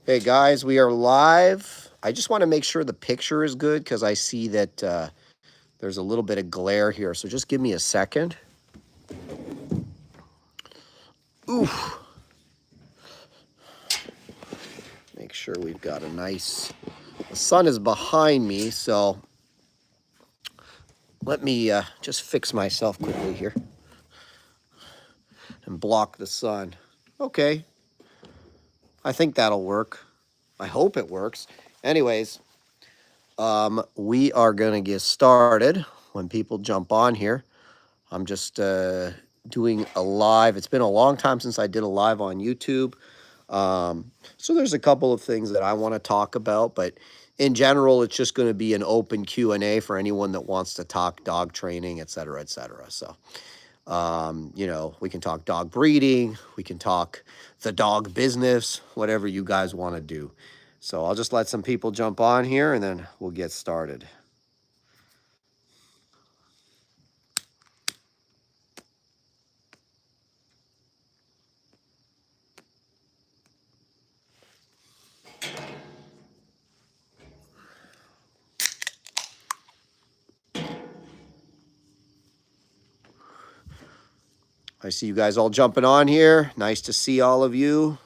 Hey guys, we are live. I just want to make sure the picture is good because I see that there's a little bit of glare here. So just give me a second. Oof. Make sure we've got a nice. The sun is behind me, so let me just fix myself quickly here and block the sun. Okay, I think that'll work. I hope it works. Anyways, we are gonna get started when people jump on here. I'm just doing a live. It's been a long time since I did a live on YouTube. So there's a couple of things that I want to talk about, but in general, it's just going to be an open Q&A for anyone that wants to talk dog training, et cetera, et cetera. So, we can talk dog breeding, we can talk the dog business, whatever you guys want to do. So I'll just let some people jump on here and then we'll get started. I see you guys all jumping on here. Nice to see all of you.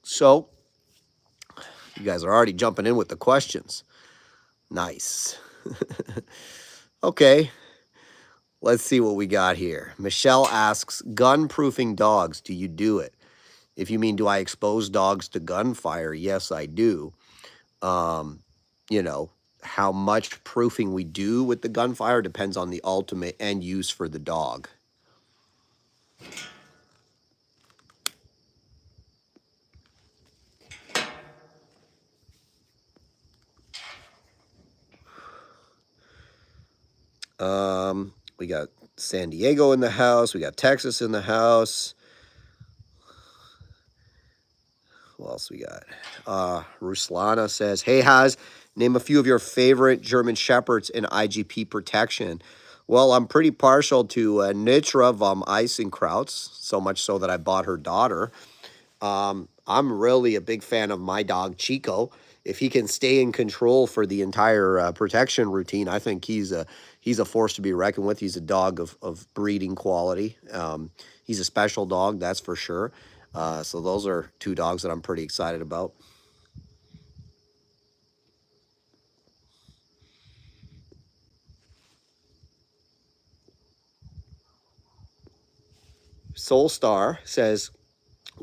So, you guys are already jumping in with the questions. Nice. Okay, let's see what we got here. Michelle asks, gun-proofing dogs, do you do it? If you mean, do I expose dogs to gunfire? Yes, I do. Um, how much proofing we do with the gunfire depends on the ultimate end use for the dog. We got San Diego in the house. We got Texas in the house. Who else we got? Ruslana says, hey, Haz, name a few of your favorite German Shepherds in IGP protection. Well, I'm pretty partial to Nitra vom Eisenkrautz, so much so that I bought her daughter. I'm really a big fan of my dog, Chico. If he can stay in control for the entire protection routine, I think he's a force to be reckoned with. He's a dog of breeding quality. He's a special dog, that's for sure. So those are two dogs that I'm pretty excited about. Soul Star says,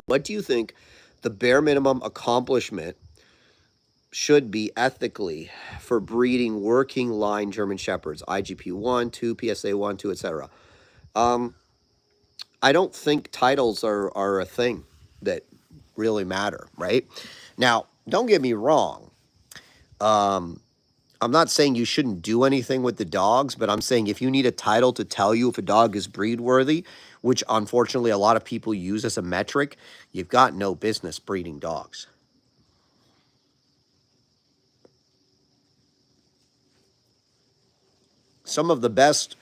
what do you think the bare minimum accomplishment should be ethically for breeding working line German Shepherds, IGP 1, 2, PSA 1, 2, etc.? I don't think titles are a thing that really matter, right? Now, don't get me wrong. I'm not saying you shouldn't do anything with the dogs, but I'm saying if you need a title to tell you if a dog is breed worthy, which unfortunately a lot of people use as a metric, you've got no business breeding dogs. Some of the best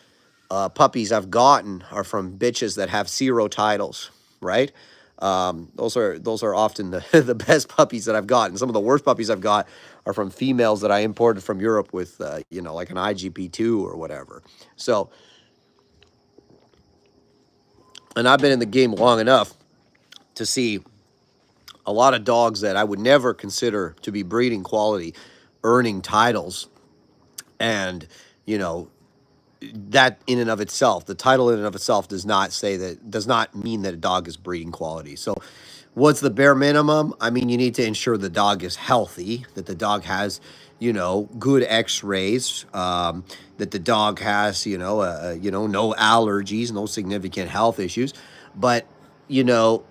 puppies I've gotten are from bitches that have 0 titles, right? Those are often the the best puppies that I've gotten. Some of the worst puppies I've got are from females that I imported from Europe with, like an IGP2 or whatever. So, and I've been in the game long enough to see a lot of dogs that I would never consider to be breeding quality earning titles. And, you know, that in and of itself, the title in and of itself does not mean that a dog is breeding quality. So what's the bare minimum? I mean, you need to ensure the dog is healthy, that the dog has, good x-rays, that the dog has, no allergies, no significant health issues. But, you know,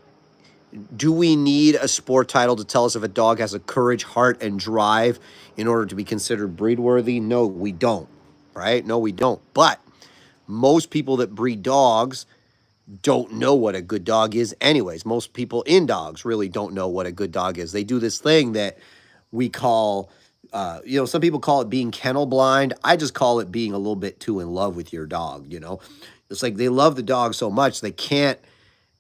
do we need a sport title to tell us if a dog has a courage, heart, and drive in order to be considered breed worthy? No, we don't, right? No, we don't. But most people that breed dogs don't know what a good dog is anyways. Most people in dogs really don't know what a good dog is. They do this thing that we call, some people call it being kennel blind. I just call it being a little bit too in love with your dog. It's like they love the dog so much they can't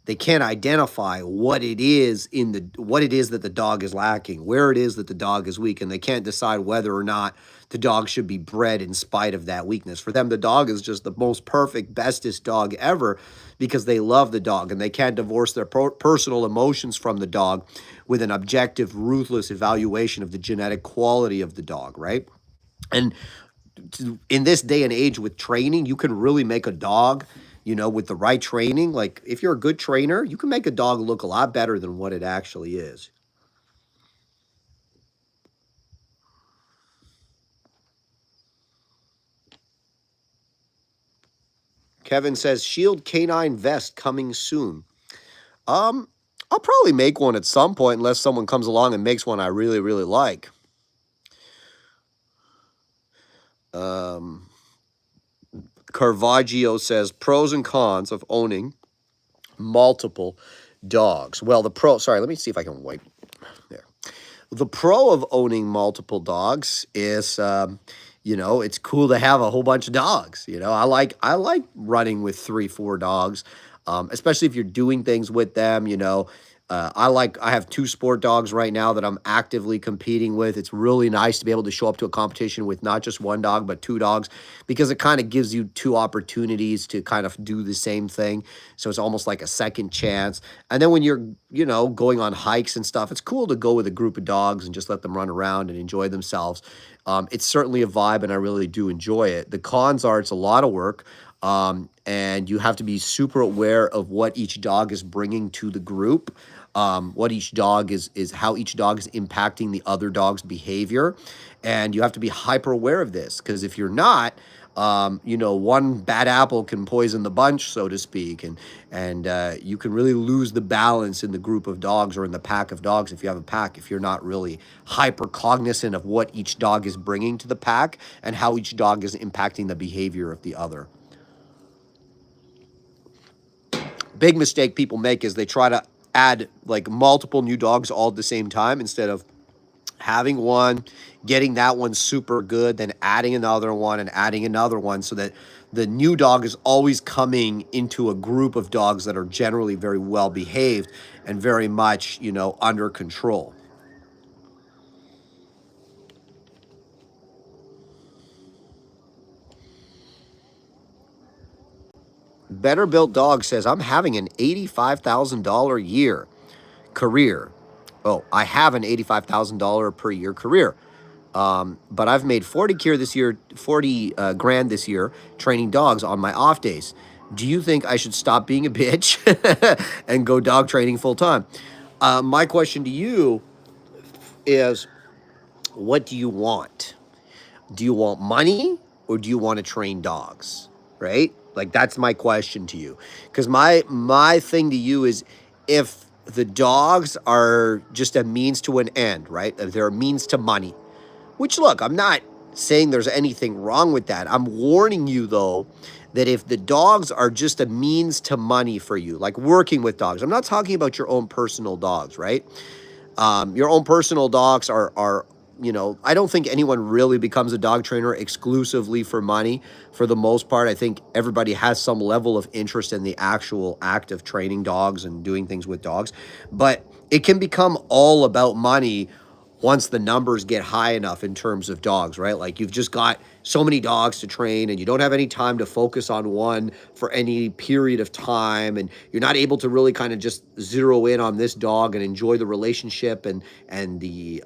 identify what it is that the dog is lacking, where it is that the dog is weak, and they can't decide whether or not the dog should be bred in spite of that weakness. For them, the dog is just the most perfect, bestest dog ever because they love the dog and they can't divorce their personal emotions from the dog with an objective, ruthless evaluation of the genetic quality of the dog, right? And in this day and age with training, you can really make a dog, with the right training. Like if you're a good trainer, you can make a dog look a lot better than what it actually is. Kevin says Shield Canine vest coming soon. Um, I'll probably make one at some point unless someone comes along and makes one I really, really like. Um, Caravaggio says pros and cons of owning multiple dogs. Well, sorry, let me see if I can wipe there. The pro of owning multiple dogs is, it's cool to have a whole bunch of dogs. I like running with 3, 4 dogs, especially if you're doing things with them. I have 2 sport dogs right now that I'm actively competing with. It's really nice to be able to show up to a competition with not just one dog, but 2 dogs, because it kind of gives you 2 opportunities to kind of do the same thing. So it's almost like a second chance. And then when you're, going on hikes and stuff, it's cool to go with a group of dogs and just let them run around and enjoy themselves. It's certainly a vibe, and I really do enjoy it. The cons are it's a lot of work. And you have to be super aware of what each dog is bringing to the group, what each dog is how each dog is impacting the other dog's behavior, and you have to be hyper aware of this because if you're not, one bad apple can poison the bunch, so to speak, and you can really lose the balance in the group of dogs or in the pack of dogs if you have a pack, if you're not really hyper cognizant of what each dog is bringing to the pack and how each dog is impacting the behavior of the other. Big mistake people make is they try to add like multiple new dogs all at the same time instead of having one, getting that one super good, then adding another one and adding another one so that the new dog is always coming into a group of dogs that are generally very well behaved and very much, under control. Better Built Dog says, I'm having an $85,000 year career. Oh, I have an $85,000 per year career. But I've made 40 grand this year training dogs on my off days. Do you think I should stop being a bitch and go dog training full time? My question to you is, what do you want? Do you want money or do you want to train dogs? Right? Like that's my question to you. Because my thing to you is, if the dogs are just a means to an end, right? If they're a means to money, which, look, I'm not saying there's anything wrong with that. I'm warning you, though, that if the dogs are just a means to money for you, like working with dogs, I'm not talking about your own personal dogs, right? Your own personal dogs are, I don't think anyone really becomes a dog trainer exclusively for money. For the most part, I think everybody has some level of interest in the actual act of training dogs and doing things with dogs. But it can become all about money once the numbers get high enough in terms of dogs, right? Like you've just got so many dogs to train and you don't have any time to focus on one for any period of time, and you're not able to really kind of just zero in on this dog and enjoy the relationship and the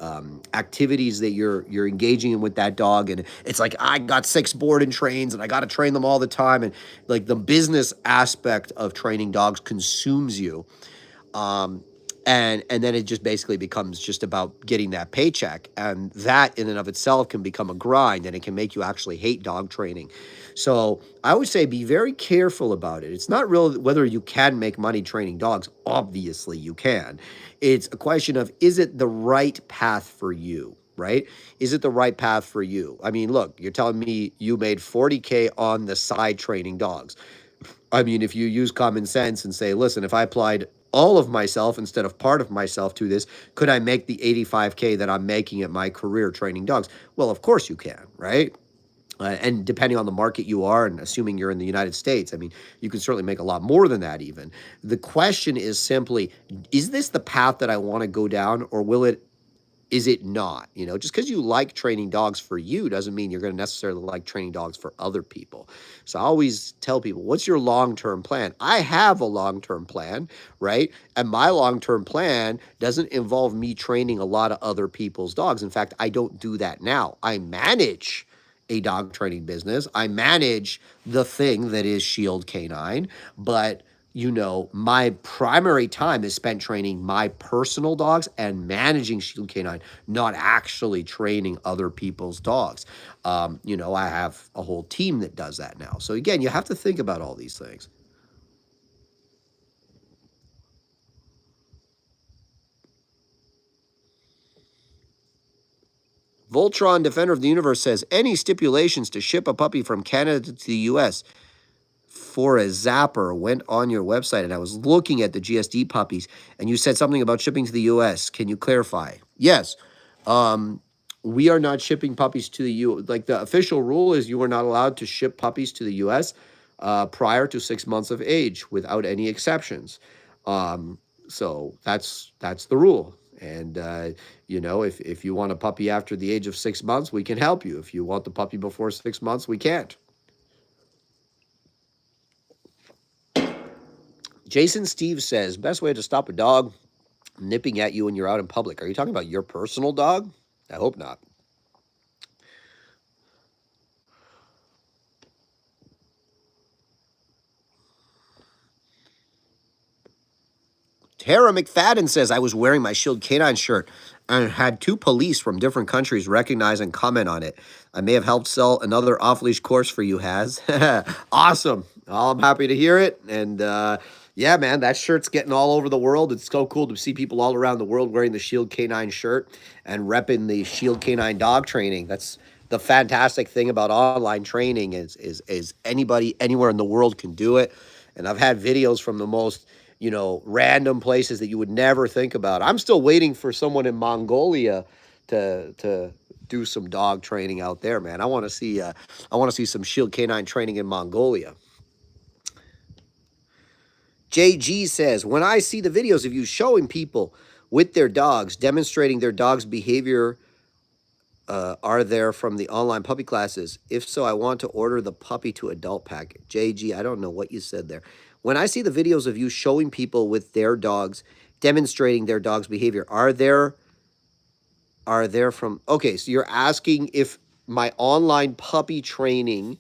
activities that you're engaging in with that dog. And it's like, I got 6 board and trains and I got to train them all the time, and like the business aspect of training dogs consumes you. um, and then it just basically becomes just about getting that paycheck, and that in and of itself can become a grind, and it can make you actually hate dog training. So I would say be very careful about it. It's not real whether you can make money training dogs. Obviously you can. It's a question of, is it the right path for you, right? Is it the right path for you? I mean, look, you're telling me you made 40K on the side training dogs. I mean, if you use common sense and say, listen, if I applied all of myself instead of part of myself to this, could I make the 85K that I'm making at my career training dogs? Well, of course you can, right? And depending on the market you are, and assuming you're in the United States, I mean, you can certainly make a lot more than that even. The question is simply, is this the path that I want to go down, or is it not? You know, just because you like training dogs for you doesn't mean you're going to necessarily like training dogs for other people. So I always tell people, what's your long-term plan? I have a long-term plan, right? And my long-term plan doesn't involve me training a lot of other people's dogs. In fact, I don't do that now. I manage a dog training business. I manage the thing that is Shield Canine, but my primary time is spent training my personal dogs and managing Shield Canine, not actually training other people's dogs. I have a whole team that does that now. So again, you have to think about all these things. Voltron, Defender of the Universe, says, any stipulations to ship a puppy from Canada to the U.S. for a zapper went on your website, and I was looking at the GSD puppies, and you said something about shipping to the U.S. Can you clarify? Yes. We are not shipping puppies to the Like, the official rule is you are not allowed to ship puppies to the U.S. Prior to 6 months of age without any exceptions. So that's the rule. And if you want a puppy after the age of 6 months, we can help you. If you want the puppy before 6 months, we can't. Jason Steve says, best way to stop a dog nipping at you when you're out in public. Are you talking about your personal dog? I hope not. Tara McFadden says, I was wearing my Shield Canine shirt and had two police from different countries recognize and comment on it. I may have helped sell another off-leash course for you, Has. Awesome. I'm happy to hear it. And yeah, man, that shirt's getting all over the world. It's so cool to see people all around the world wearing the Shield Canine shirt and repping the Shield Canine dog training. That's the fantastic thing about online training is anybody anywhere in the world can do it. And I've had videos from the most random places that you would never think about. I'm still waiting for someone in Mongolia to do some dog training out there, man. I want to see some Shield Canine training in Mongolia. JG says, when I see the videos of you showing people with their dogs, demonstrating their dog's behavior, are there from the online puppy classes? If so, I want to order the puppy to adult package. JG, I don't know what you said there. When I see the videos of you showing people with their dogs, demonstrating their dog's behavior, are there from, okay, so you're asking if my online puppy training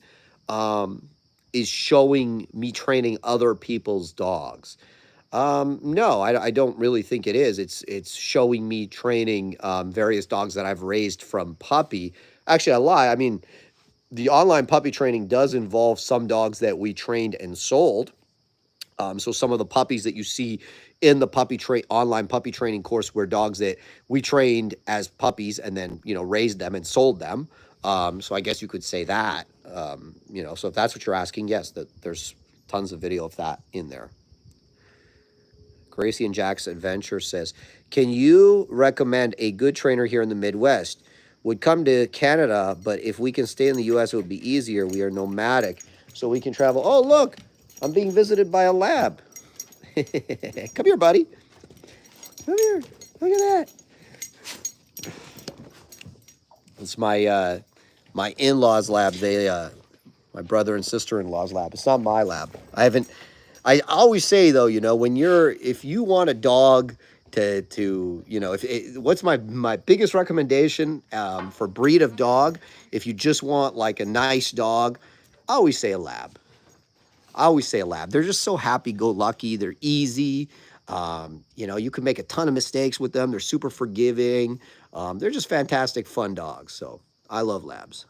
is showing me training other people's dogs. No, I don't really think it is. It's showing me training various dogs that I've raised from puppy. Actually, I lie. I mean, the online puppy training does involve some dogs that we trained and sold. So some of the puppies that you see in the online puppy training course were dogs that we trained as puppies and then, raised them and sold them. So I guess you could say that, so if that's what you're asking, yes, there's tons of video of that in there. Gracie and Jack's Adventure says, can you recommend a good trainer here in the Midwest? Would come to Canada, but if we can stay in the U.S., it would be easier. We are nomadic, so we can travel. Oh, look, I'm being visited by a lab. Come here, buddy. Come here. Look at that. It's my in-laws' lab. My brother and sister-in-law's lab. It's not my lab. I always say though, if you want a dog what's my biggest recommendation for breed of dog, if you just want like a nice dog, I always say a lab. They're just so happy-go-lucky. They're easy. You can make a ton of mistakes with them. They're super forgiving. They're just fantastic, fun dogs. So I love labs.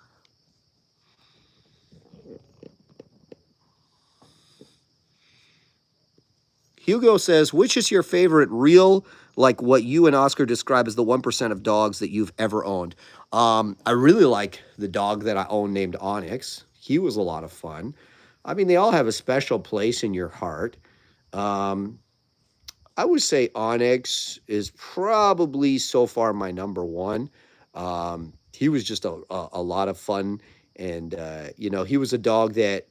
Hugo says, which is your favorite real, like what you and Oscar describe as the 1% of dogs that you've ever owned? I really like the dog that I own named Onyx. He was a lot of fun. I mean, they all have a special place in your heart. Um, I would say Onyx is probably so far my number one. He was just a lot of fun, and he was a dog that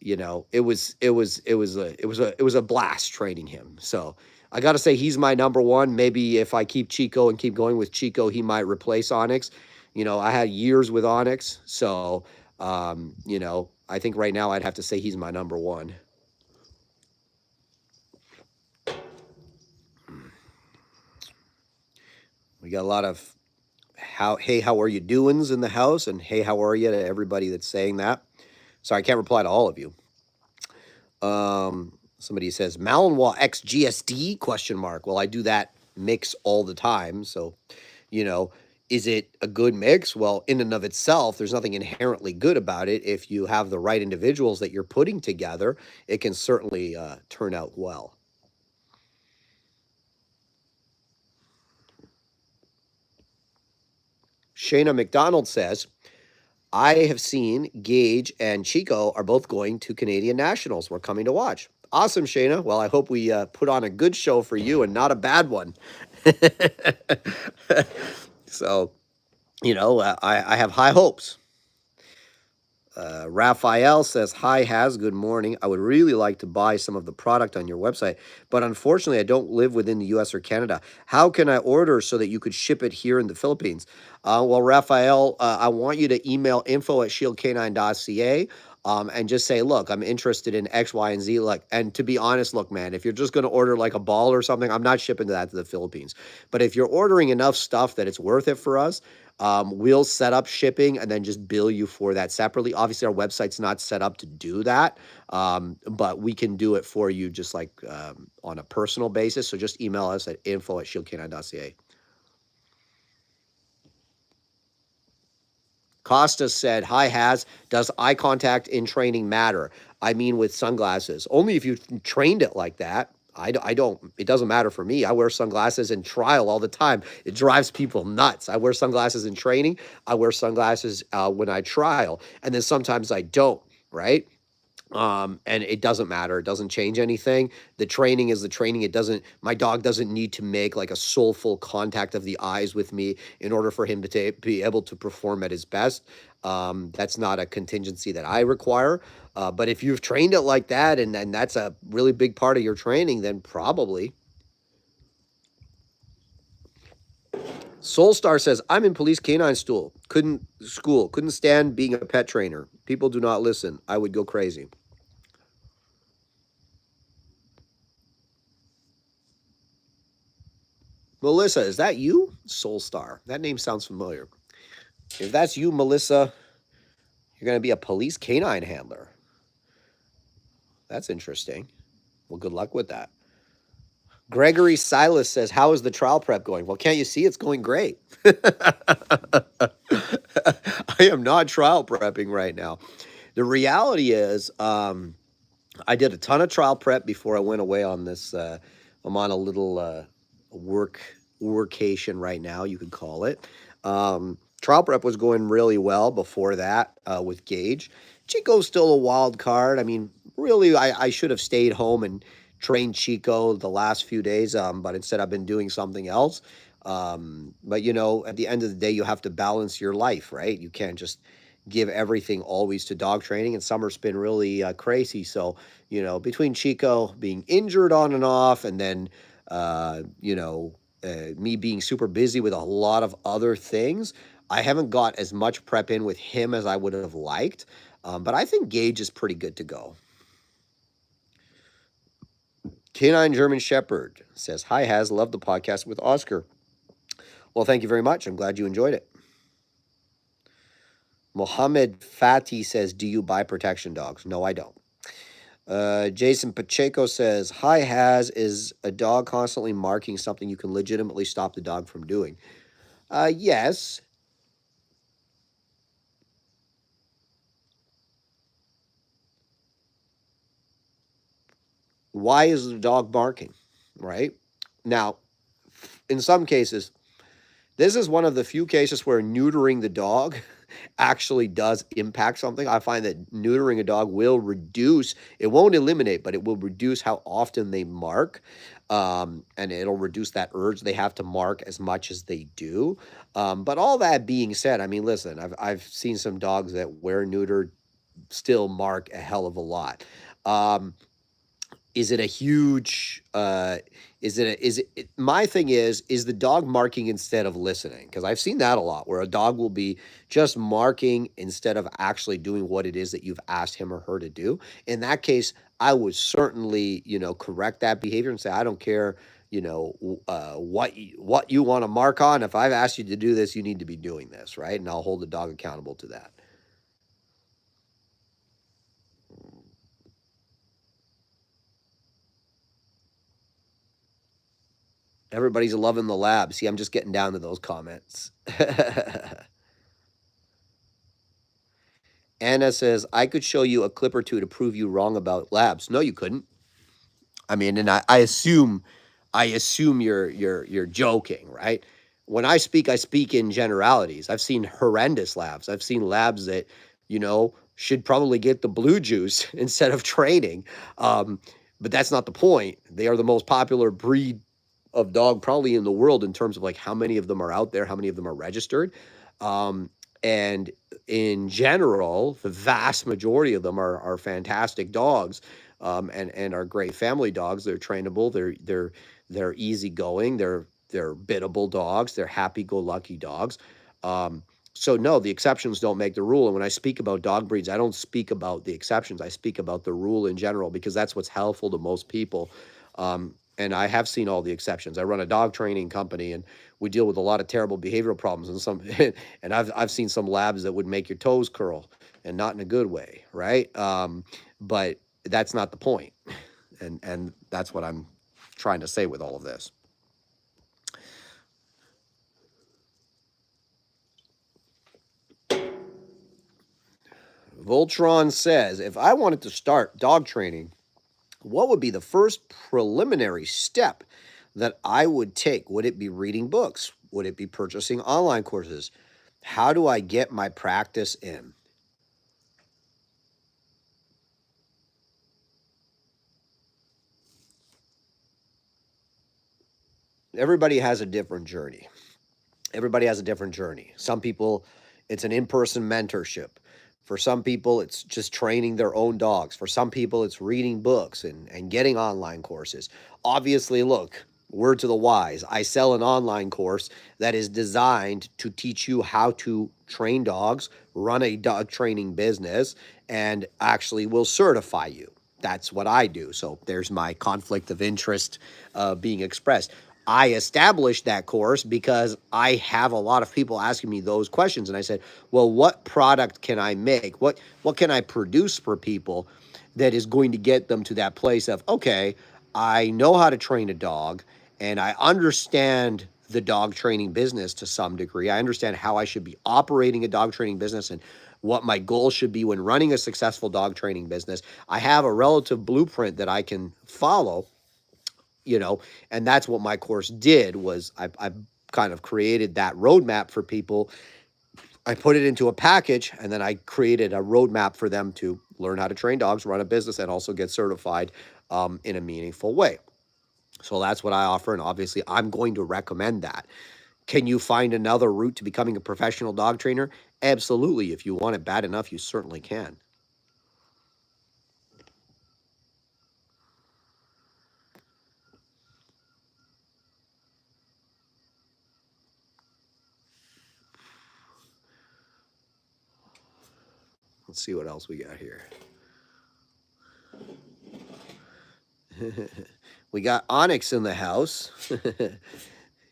it was a blast training him. So I got to say he's my number one. Maybe if I keep Chico and keep going with Chico, he might replace Onyx. I had years with Onyx, so I think right now I'd have to say he's my number one. We got a lot of how are you doings in the house, and hey, how are you to everybody that's saying that. Sorry, I can't reply to all of you. Somebody says Malinois X GSD question mark. Well, I do that mix all the time. So, you know, is it a good mix? Well, in and of itself, there's nothing inherently good about it. If you have the right individuals that you're putting together, it can certainly turn out well. Shayna McDonald says, I have seen Gage and Chico are both going to Canadian Nationals. We're coming to watch. Awesome, Shayna. Well, I hope we put on a good show for you and not a bad one. So, I have high hopes. Raphael says, Hi, Has, good morning. I would really like to buy some of the product on your website, but unfortunately, I don't live within the US or Canada. How can I order so that you could ship it here in the Philippines? Well, Raphael, I want you to email info@shieldk9.ca. And just say, look, I'm interested in X, Y, and Z. Like, and to be honest, look, man, if you're just going to order like a ball or something, I'm not shipping that to the Philippines. But if you're ordering enough stuff that it's worth it for us, we'll set up shipping and then just bill you for that separately. Obviously, our website's not set up to do that, but we can do it for you just like on a personal basis. So just email us at info@shieldk9.ca. Costa said, Hi, Has. Does eye contact in training matter? I mean, with sunglasses. Only if you trained it like that. I don't, it doesn't matter for me. I wear sunglasses in trial all the time. It drives people nuts. I wear sunglasses in training. I wear sunglasses when I trial. And then sometimes I don't, right? And it doesn't matter. It doesn't change anything. The training is the training. My dog doesn't need to make like a soulful contact of the eyes with me in order for him to be able to perform at his best. That's not a contingency that I require. But if you've trained it like that, and that's a really big part of your training, then probably. Soulstar says, I'm in police canine school. Couldn't stand being a pet trainer. People do not listen. I would go crazy. Melissa, is that you? Soulstar. That name sounds familiar. If that's you, Melissa, you're going to be a police canine handler. That's interesting. Well, good luck with that. Gregory Silas says, How is the trial prep going? Well, can't you see it's going great? I am not trial prepping right now. The reality is, I did a ton of trial prep before I went away on this. I'm on a little workcation right now, you could call it. Trial prep was going really well before that with Gage. Chico's still a wild card. I mean, really, I should have stayed home and trained Chico the last few days, but instead I've been doing something else. But at the end of the day, you have to balance your life, right? You can't just give everything always to dog training. And summer's been really crazy. So, between Chico being injured on and off, and then, me being super busy with a lot of other things, I haven't got as much prep in with him as I would have liked. But I think Gage is pretty good to go. Canine German Shepherd says, Hi, Has, loved the podcast with Oscar. Well, thank you very much. I'm glad you enjoyed it. Mohammed Fati says, Do you buy protection dogs? No, I don't. Jason Pacheco says, Hi, Has, is a dog constantly marking something you can legitimately stop the dog from doing? Yes. Why is the dog barking? Right? Now, in some cases, This is one of the few cases where neutering the dog actually does impact something. I find that neutering a dog will reduce, it won't eliminate, but it will reduce how often they mark. And it'll reduce that urge they have to mark as much as they do. But all that being said, I mean, listen, I've seen some dogs that were neutered still mark a hell of a lot. Um, is it a huge my thing is the dog marking instead of listening? Because I've seen that a lot where a dog will be just marking instead of actually doing what it is that you've asked him or her to do. In that case, I would certainly, correct that behavior and say, I don't care, what you want to mark on. If I've asked you to do this, you need to be doing this, right? And I'll hold the dog accountable to that. Everybody's loving the lab. See, I'm just getting down to those comments. Anna says, I could show you a clip or two to prove you wrong about labs. No, you couldn't. I mean, and I assume you're joking, right? When I speak in generalities. I've seen horrendous labs. I've seen labs that, should probably get the blue juice instead of training. But that's not the point. They are the most popular breed of dog probably in the world in terms of like how many of them are out there, how many of them are registered. Um, and in general, the vast majority of them are fantastic dogs, and are great family dogs. They're trainable. They're easygoing. They're biddable dogs. They're happy-go-lucky dogs. Um, so no, the exceptions don't make the rule. And when I speak about dog breeds, I don't speak about the exceptions. I speak about the rule in general because that's what's helpful to most people. And I have seen all the exceptions. I run a dog training company, and we deal with a lot of terrible behavioral problems. And and I've seen some labs that would make your toes curl, and not in a good way, right? But that's not the point, and that's what I'm trying to say with all of this. Voltron says, if I wanted to start dog training, what would be the first preliminary step that I would take? Would it be reading books? Would it be purchasing online courses? How do I get my practice in? Everybody has a different journey. Everybody has a different journey. Some people, it's an in person mentorship. For some people, it's just training their own dogs. For some people, it's reading books and getting online courses. Obviously, look, word to the wise, I sell an online course that is designed to teach you how to train dogs, run a dog training business, and actually will certify you. That's what I do. So there's my conflict of interest being expressed. I established that course because I have a lot of people asking me those questions. And I said, well, what product can I make? What can I produce for people that is going to get them to that place of, okay, I know how to train a dog and I understand the dog training business to some degree. I understand how I should be operating a dog training business and what my goal should be when running a successful dog training business. I have a relative blueprint that I can follow, and that's what my course did. Was I kind of created that roadmap for people. I put it into a package, and then I created a roadmap for them to learn how to train dogs, run a business, and also get certified in a meaningful way. So that's what I offer, and obviously I'm going to recommend that. Can you find another route to becoming a professional dog trainer? Absolutely. If you want it bad enough, you certainly can. Let's see what else we got here. We got Onyx in the house.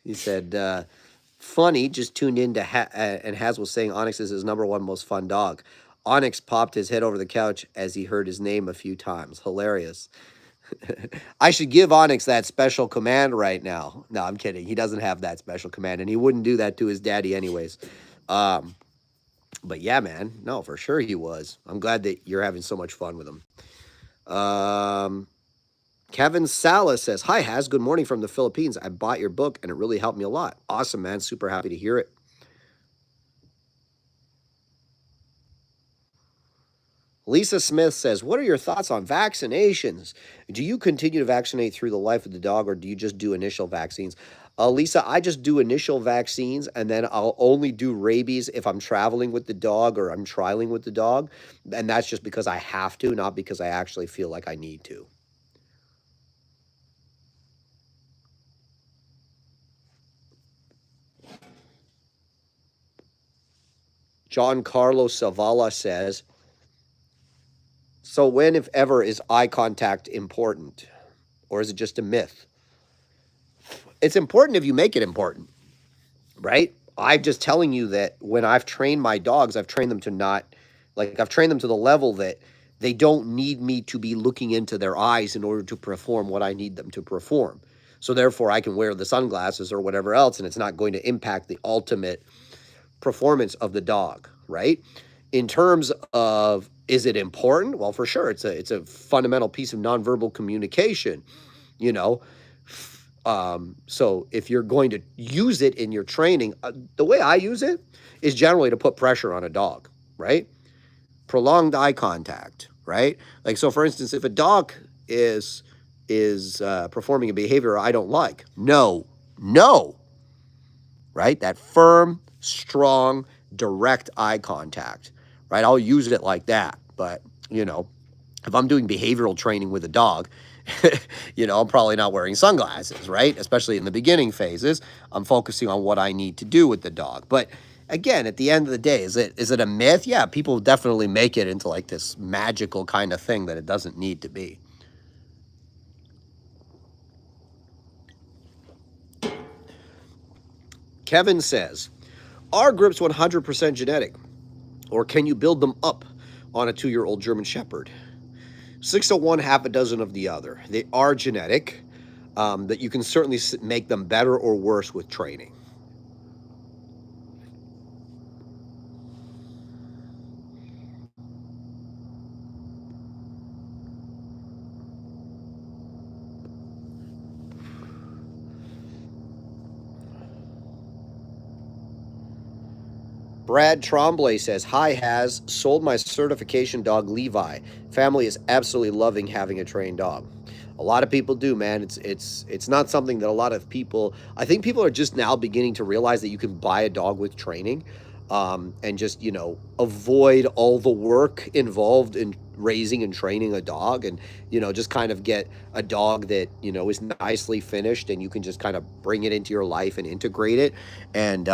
He said, funny, just tuned in to and Has was saying Onyx is his number one most fun dog. Onyx popped his head over the couch as he heard his name a few times. Hilarious. I should give Onyx that special command right now. No, I'm kidding. He doesn't have that special command, and he wouldn't do that to his daddy anyways. Um, but yeah, man. No, for sure he was. I'm glad that you're having so much fun with him. Kevin Salas says, "Hi, Has. Good morning from the Philippines. I bought your book and it really helped me a lot." Awesome, man. Super happy to hear it. Lisa Smith says, "What are your thoughts on vaccinations? Do you continue to vaccinate through the life of the dog or do you just do initial vaccines?" Lisa, I just do initial vaccines and then I'll only do rabies if I'm traveling with the dog or I'm trialing with the dog. And that's just because I have to, not because I actually feel like I need to. John Carlos Zavala says, "So when, if ever, is eye contact important? Or is it just a myth?" It's important if you make it important, right? I'm just telling you that when I've trained my dogs, I've trained them to not, like, I've trained them to the level that they don't need me to be looking into their eyes in order to perform what I need them to perform. So therefore, I can wear the sunglasses or whatever else, and it's not going to impact the ultimate performance of the dog, right? In terms of, is it important? Well, for sure, it's a fundamental piece of nonverbal communication, you know. So if you're going to use it in your training, the way I use it is generally to put pressure on a dog, right? Prolonged eye contact, right? Like, so for instance, if a dog is performing a behavior I don't like, no, no, right? That firm, strong, direct eye contact, right? I'll use it like that. But, you know, if I'm doing behavioral training with a dog, I'm probably not wearing sunglasses, right? Especially in the beginning phases. I'm focusing on what I need to do with the dog. But again, at the end of the day, is it a myth? Yeah, people definitely make it into like this magical kind of thing that it doesn't need to be. Kevin says, "Are grips 100% genetic, or can you build them up on a 2-year-old German Shepherd?" 6 of one, half a dozen of the other. They are genetic, that you can certainly make them better or worse with training. Brad Tremblay says, "Hi, Has. Sold my certification dog Levi. Family is absolutely loving having a trained dog." A lot of people do, man. It's not something that a lot of people. I think people are just now beginning to realize that you can buy a dog with training, and just avoid all the work involved in raising and training a dog, and just kind of get a dog that is nicely finished, and you can just kind of bring it into your life and integrate it, and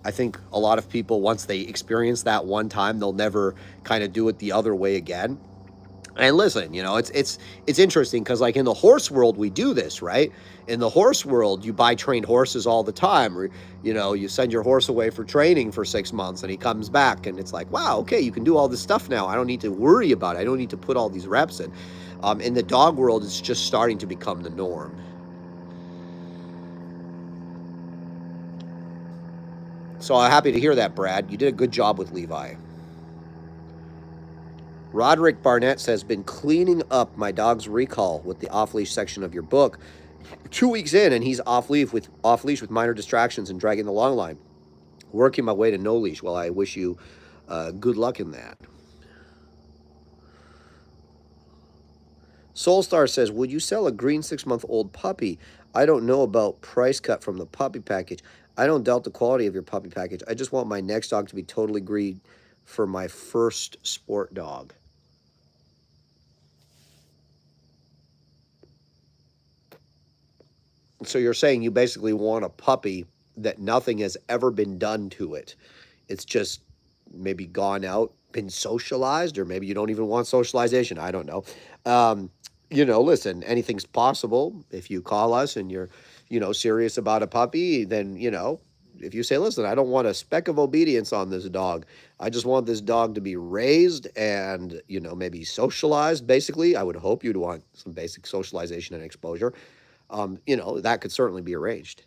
I think a lot of people, once they experience that one time, they'll never kind of do it the other way again. And listen, it's interesting because like in the horse world, we do this, right? In the horse world, you buy trained horses all the time, or you send your horse away for training for 6 months, and he comes back, and it's like, wow, okay, you can do all this stuff now. I don't need to worry about it. I don't need to put all these reps in. In the dog world, it's just starting to become the norm. So I'm happy to hear that, Brad. You did a good job with Levi. Roderick Barnett says, "Been cleaning up my dog's recall with the off-leash section of your book. 2 weeks in, and he's off leash with minor distractions and dragging the long line. Working my way to no leash. Well, I wish you good luck in that." Soulstar says, "Would you sell a green 6-month-old puppy? I don't know about price cut from the puppy package. I don't doubt the quality of your puppy package. I just want my next dog to be totally green for my first sport dog." So you're saying you basically want a puppy that nothing has ever been done to it. It's just maybe gone out, been socialized, or maybe you don't even want socialization. I don't know. Listen, anything's possible. If you call us and you're, serious about a puppy, then, if you say, "Listen, I don't want a speck of obedience on this dog. I just want this dog to be raised and, maybe socialized," basically, I would hope you'd want some basic socialization and exposure. That could certainly be arranged.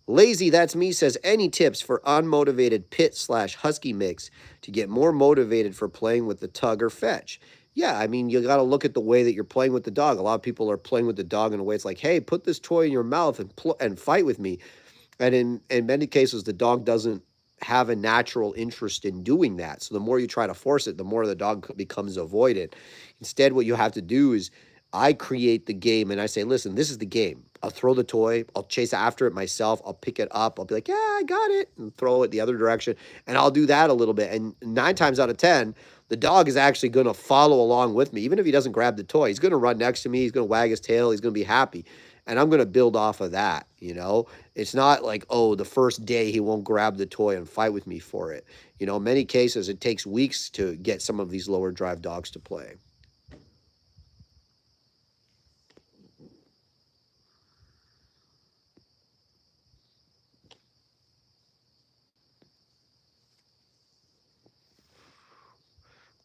Lazy, that's me, says, any tips for unmotivated pit slash husky mix to get more motivated for playing with the tug or fetch? Yeah, I mean, you got to look at the way that you're playing with the dog. A lot of people are playing with the dog in a way it's like, hey, put this toy in your mouth and fight with me. And in many cases, the dog doesn't have a natural interest in doing that. So the more you try to force it, the more the dog becomes avoidant. Instead, what you have to do is I create the game and I say, listen, this is the game. I'll throw the toy, I'll chase after it myself, I'll pick it up, I'll be like, yeah, I got it, and throw it the other direction. And I'll do that a little bit. And 9 times out of 10, the dog is actually going to follow along with me. Even if he doesn't grab the toy, he's going to run next to me, he's going to wag his tail, he's going to be happy. And I'm going to build off of that, you know? It's not like, oh, the first day he won't grab the toy and fight with me for it. You know, in many cases, it takes weeks to get some of these lower drive dogs to play.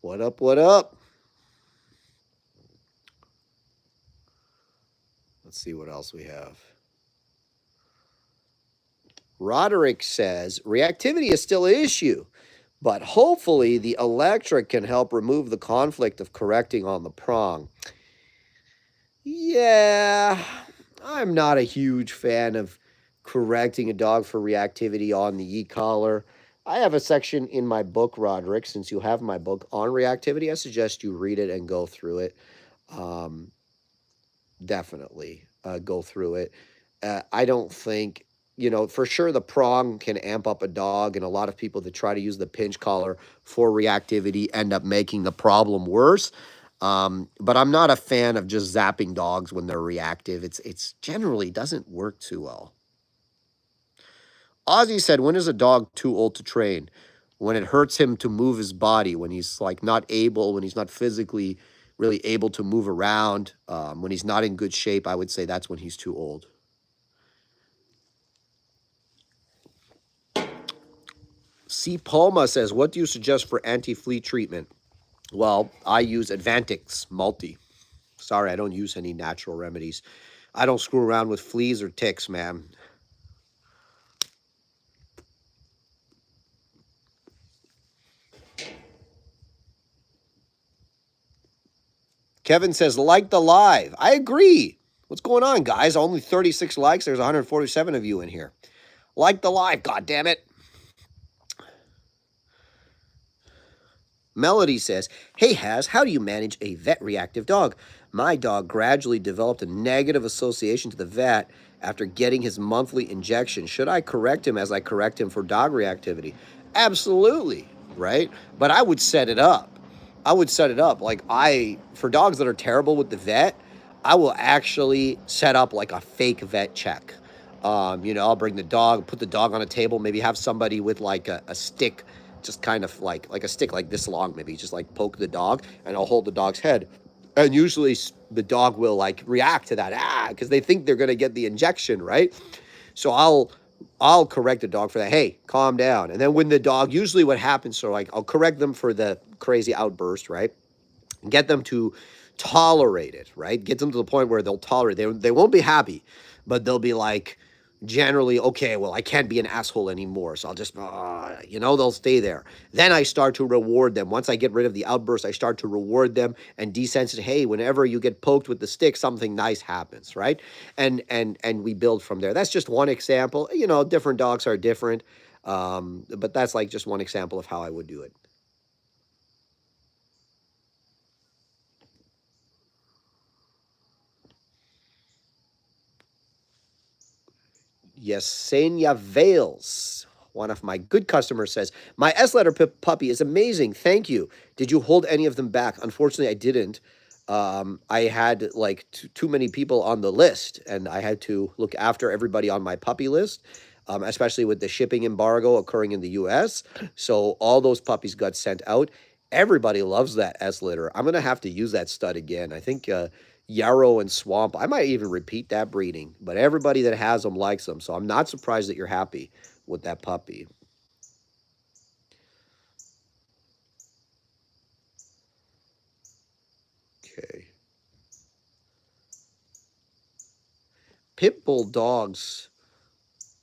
What up, what up? Let's see what else we have. Roderick says, reactivity is still an issue, but hopefully the electric can help remove the conflict of correcting on the prong. Yeah, I'm not a huge fan of correcting a dog for reactivity on the e-collar. I have a section in my book, Roderick, since you have my book on reactivity. I suggest you read it and go through it. Um, definitely go through it. I don't think, you know, for sure the prong can amp up a dog, and a lot of people that try to use the pinch collar for reactivity end up making the problem worse. But I'm not a fan of just zapping dogs when they're reactive. It's generally doesn't work too well. Ozzy said, when is a dog too old to train? When it hurts him to move his body, when he's like not able, when he's not physically really able to move around, when he's not in good shape, I would say that's when he's too old. C. Palma says, what do you suggest for anti-flea treatment? Well, I use Advantix Multi. Sorry, I don't use any natural remedies. I don't screw around with fleas or ticks, man. Kevin says, like the live. I agree. What's going on, guys? Only 36 likes. There's 147 of you in here. Like the live, god damn it. Melody says, hey, Haz, how do you manage a vet reactive dog? My dog gradually developed a negative association to the vet after getting his monthly injection. Should I correct him as I correct him for dog reactivity? Absolutely, right? But I would set it up. I would set it up. Like, for dogs that are terrible with the vet, I will actually set up like a fake vet check. You know, I'll bring the dog, put the dog on a table, maybe have somebody with like a stick, just kind of like a stick like this long, maybe just like poke the dog, and I'll hold the dog's head. And usually the dog will like react to that, because they think they're gonna get the injection, right? So I'll correct the dog for that. Hey, calm down. And then when the dog, usually what happens, so like I'll correct them for the crazy outburst, right? Get them to tolerate it, right? Get them to the point where they'll tolerate it. They won't be happy, but they'll be like, generally, okay, well, I can't be an asshole anymore, so I'll just, you know, they'll stay there. Then I start to reward them. Once I get rid of the outburst, I start to reward them and desensitize. Hey, whenever you get poked with the stick, something nice happens, right? And we build from there. That's just one example. You know, different dogs are different, but that's like just one example of how I would do it. Yesenia Vales, one of my good customers, says, my S letter puppy is amazing. Thank you. Did you hold any of them back? Unfortunately, I didn't. I had like too many people on the list, and I had to look after everybody on my puppy list, especially with the shipping embargo occurring in the US. So all those puppies got sent out. Everybody loves that S litter. I'm going to have to use that stud again. I think Yarrow and Swamp. I might even repeat that breeding, but everybody that has them likes them. So I'm not surprised that you're happy with that puppy. Okay. Pit bull dogs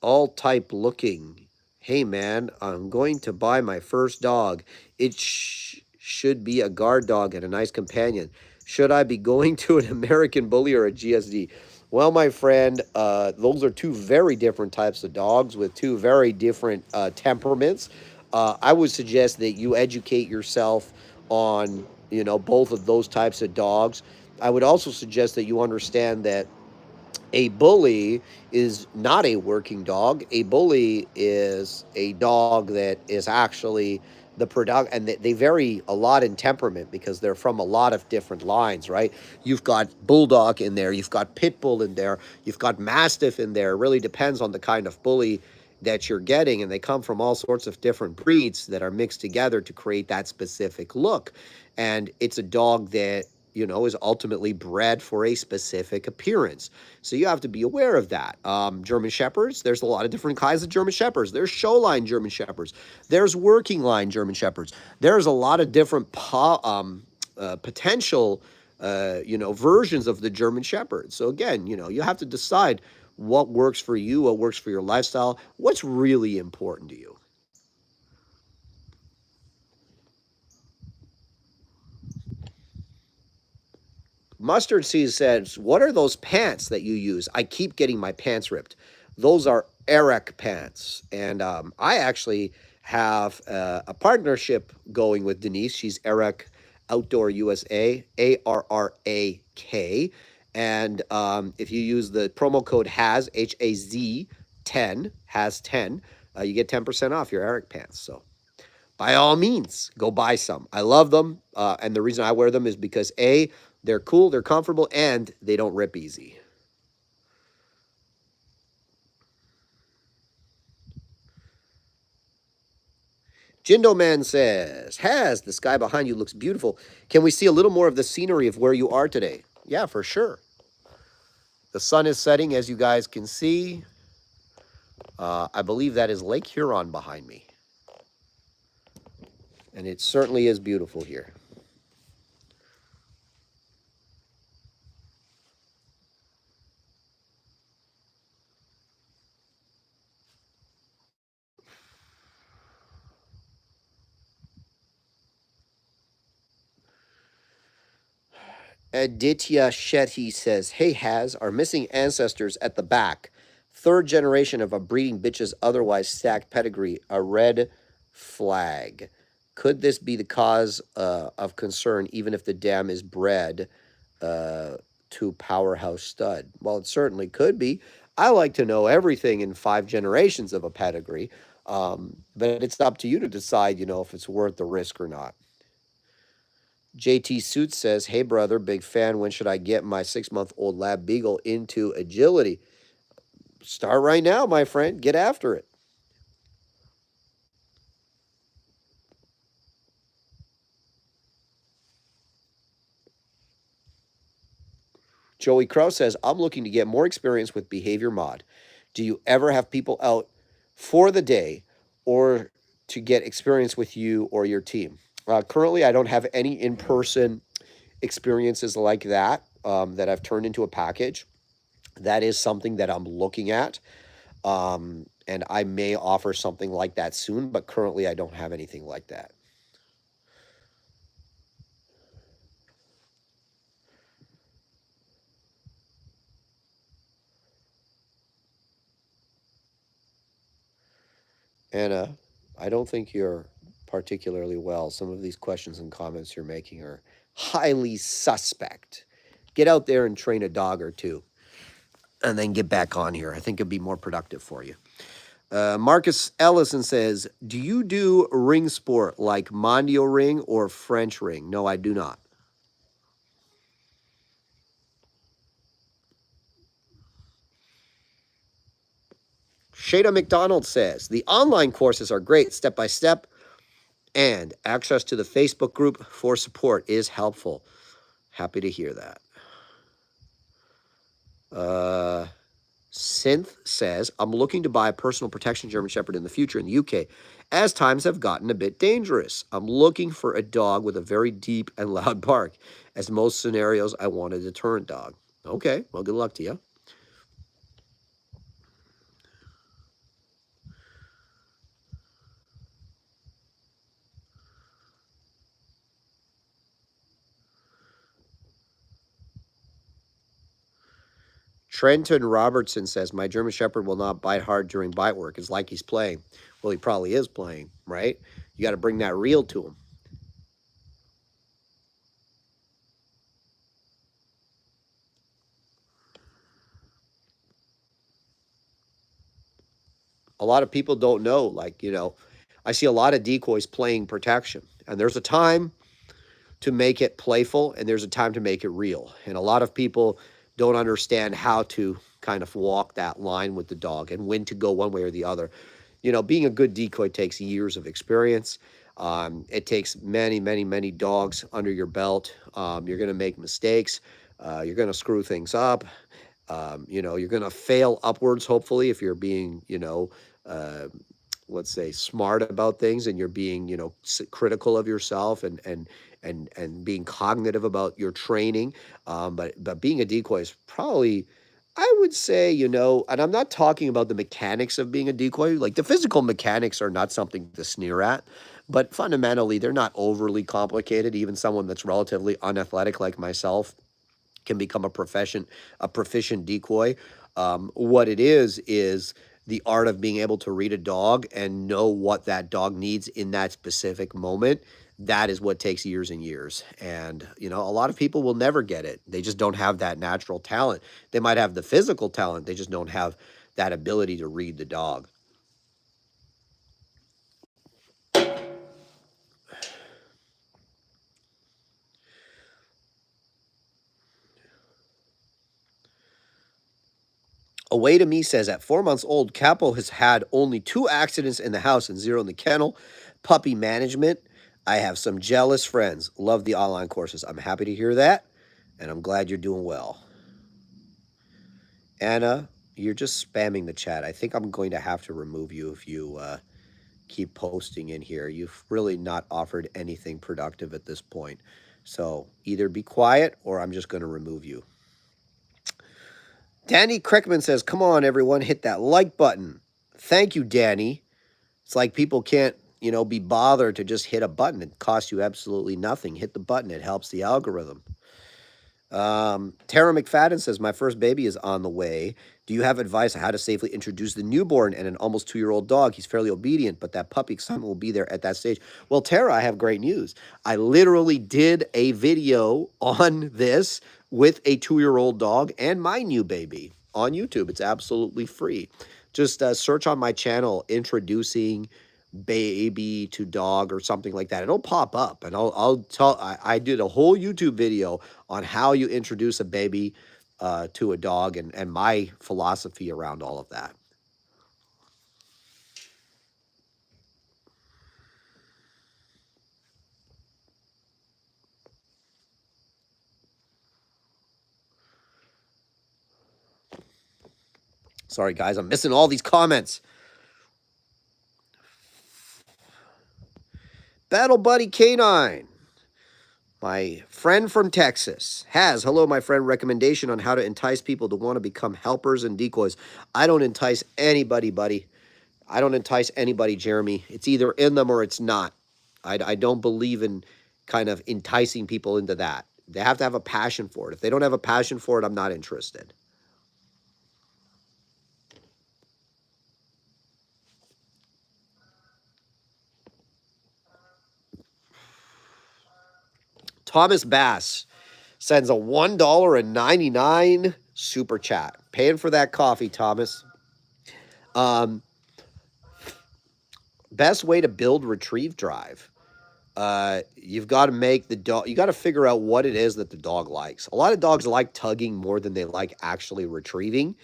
all type looking. Hey man, I'm going to buy my first dog. It should be a guard dog and a nice companion. Should I be going to an American Bully or a GSD? Well, my friend, those are two very different types of dogs with two very different temperaments. I would suggest that you educate yourself on, both of those types of dogs. I would also suggest that you understand that a bully is not a working dog. A bully is a dog that is actually the product, and they vary a lot in temperament because they're from a lot of different lines, right? You've got bulldog in there, you've got pit bull in there, you've got mastiff in there. It really depends on the kind of bully that you're getting, and they come from all sorts of different breeds that are mixed together to create that specific look. And it's a dog that is ultimately bred for a specific appearance. So you have to be aware of that. German Shepherds, there's a lot of different kinds of German Shepherds. There's show line German Shepherds. There's working line German Shepherds. There's a lot of different potential, versions of the German Shepherd. So again, you have to decide what works for you, what works for your lifestyle, what's really important to you. Mustard Seed says, "What are those pants that you use? I keep getting my pants ripped." Those are Eric pants. And I actually have a partnership going with Denise. She's Eric Outdoor USA, ARRAK. And if you use the promo code HAZ 10, HAZ 10, you get 10% off your Eric pants. So by all means, go buy some. I love them. And the reason I wear them is because A, they're cool, they're comfortable, and they don't rip easy. Jindo Man says, "Has the sky behind you looks beautiful. Can we see a little more of the scenery of where you are today?" Yeah, for sure. The sun is setting, as you guys can see. I believe that is Lake Huron behind me. And it certainly is beautiful here. Aditya Shetty says, "Hey, Has, our missing ancestors at the back. Third generation of a breeding bitch's otherwise stacked pedigree, a red flag. Could this be the cause of concern, even if the dam is bred to powerhouse stud?" Well, it certainly could be. I like to know everything in 5 generations of a pedigree, but it's up to you to decide, if it's worth the risk or not. JT Suits says, "Hey brother, big fan. When should I get my 6-month-old lab beagle into agility?" Start right now, my friend. Get after it. Joey Crow says, "I'm looking to get more experience with behavior mod. Do you ever have people out for the day or to get experience with you or your team?" Currently, I don't have any in person experiences like that that I've turned into a package. That is something that I'm looking at. And I may offer something like that soon, but currently I don't have anything like that. Anna, I don't think you're particularly well. Some of these questions and comments you're making are highly suspect. Get out there and train a dog or two, and then get back on here. I think it'd be more productive for you. Marcus Ellison says, "Do you do ring sport like Mondio ring or French ring?" No, I do not. Shada McDonald says, "The online courses are great, step by step, and access to the Facebook group for support is helpful." Happy to hear that. Uh, Synth says, "I'm looking to buy a personal protection German Shepherd in the future in the UK, as times have gotten a bit dangerous. I'm looking for a dog with a very deep and loud bark. As most scenarios, I want a deterrent dog." Okay, well, good luck to you. Trenton Robertson says, my German Shepherd will not bite hard during bite work. It's like he's playing. Well, he probably is playing, right? You got to bring that reel to him. A lot of people don't know, like, I see a lot of decoys playing protection, and there's a time to make it playful and there's a time to make it real. And a lot of people don't understand how to kind of walk that line with the dog and when to go one way or the other. Being a good decoy takes years of experience. It takes many, many, many dogs under your belt. You're going to make mistakes. You're going to screw things up. You're going to fail upwards, hopefully, if you're being, uh, let's say, smart about things, and you're being, critical of yourself and being cognitive about your training. But being a decoy is probably, I would say, and I'm not talking about the mechanics of being a decoy. Like, the physical mechanics are not something to sneer at, but fundamentally, they're not overly complicated. Even someone that's relatively unathletic like myself can become a proficient decoy. What it is the art of being able to read a dog and know what that dog needs in that specific moment. That is what takes years and years. And, a lot of people will never get it. They just don't have that natural talent. They might have the physical talent, they just don't have that ability to read the dog. Away to me says at 4 months old, Capo has had only 2 accidents in the house and 0 in the kennel. Puppy management. I have some jealous friends. Love the online courses. I'm happy to hear that, and I'm glad you're doing well. Anna, you're just spamming the chat. I think I'm going to have to remove you if you keep posting in here. You've really not offered anything productive at this point. So either be quiet or I'm just going to remove you. Danny Crickman says, come on, everyone, hit that like button. Thank you, Danny. It's like people can't, be bothered to just hit a button. It costs you absolutely nothing. Hit the button. It helps the algorithm. Tara McFadden says, my first baby is on the way. Do you have advice on how to safely introduce the newborn and an almost 2-year-old dog? He's fairly obedient, but that puppy excitement will be there at that stage. Well, Tara, I have great news. I literally did a video on this with a 2-year-old dog and my new baby on YouTube. It's absolutely free. Just search on my channel, introducing baby to dog or something like that. It'll pop up, and I did a whole YouTube video on how you introduce a baby to a dog and my philosophy around all of that. Sorry, guys, I'm missing all these comments. Battle Buddy Canine, my friend from Texas, has, hello, my friend, recommendation on how to entice people to want to become helpers and decoys. I don't entice anybody, buddy. I don't entice anybody, Jeremy. It's either in them or it's not. I don't believe in kind of enticing people into that. They have to have a passion for it. If they don't have a passion for it, I'm not interested. Thomas Bass sends a $1.99 super chat. Paying for that coffee, Thomas. Best way to build retrieve drive. You've got to make the dog, you got to figure out what it is that the dog likes. A lot of dogs like tugging more than they like actually retrieving.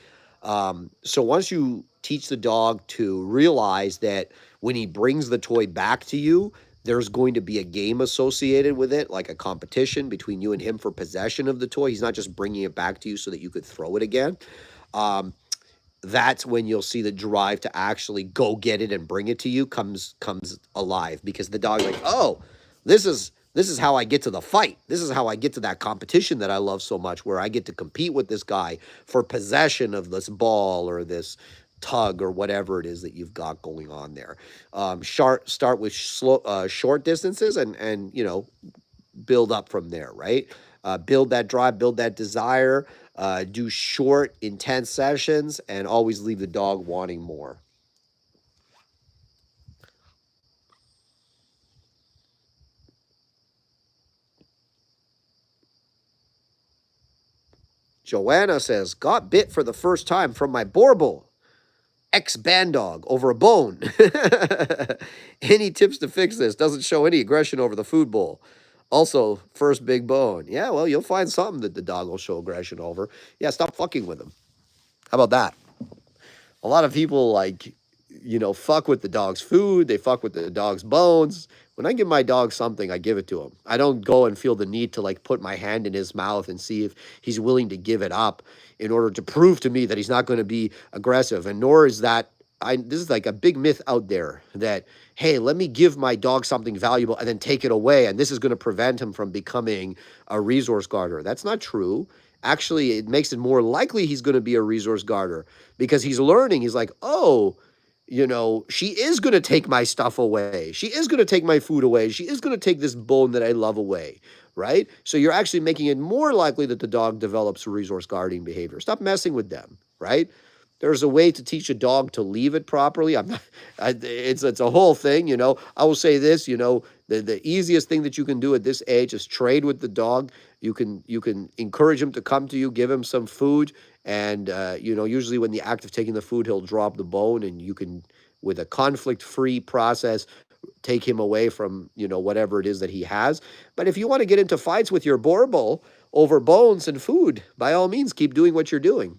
So once you teach the dog to realize that when he brings the toy back to you, there's going to be a game associated with it, like a competition between you and him for possession of the toy. He's not just bringing it back to you so that you could throw it again. That's when you'll see the drive to actually go get it and bring it to you comes alive, because the dog's like, oh, this is how I get to the fight. This is how I get to that competition that I love so much, where I get to compete with this guy for possession of this ball or this tug or whatever it is that you've got going on there. Start with short distances and build up from there, right? Build that drive, build that desire, do short, intense sessions, and always leave the dog wanting more. Joanna says, got bit for the first time from my Borbal ex-band dog over a bone. Any tips to fix this? Doesn't show any aggression over the food bowl. Also, first big bone. Yeah, well, you'll find something that the dog will show aggression over. Yeah, stop fucking with him. How about that? A lot of people like, fuck with the dog's food. They fuck with the dog's bones. When I give my dog something, I give it to him. I don't go and feel the need to like put my hand in his mouth and see if he's willing to give it up in order to prove to me that he's not going to be aggressive. And nor is that this is like a big myth out there that, hey, let me give my dog something valuable and then take it away, and this is going to prevent him from becoming a resource guarder. That's not true. Actually, it makes it more likely he's going to be a resource guarder because he's learning. He's like, oh, she is going to take my stuff away. She is going to take my food away. She is going to take this bone that I love away, right? So you're actually making it more likely that the dog develops a resource guarding behavior. Stop messing with them, right? There's a way to teach a dog to leave it properly. It's a whole thing, I will say this, the easiest thing that you can do at this age is trade with the dog. You can encourage him to come to you, give him some food, and usually when the act of taking the food, he'll drop the bone, and you can, with a conflict-free process, take him away from whatever it is that he has. But if you want to get into fights with your Borbal over bones and food, by all means, keep doing what you're doing.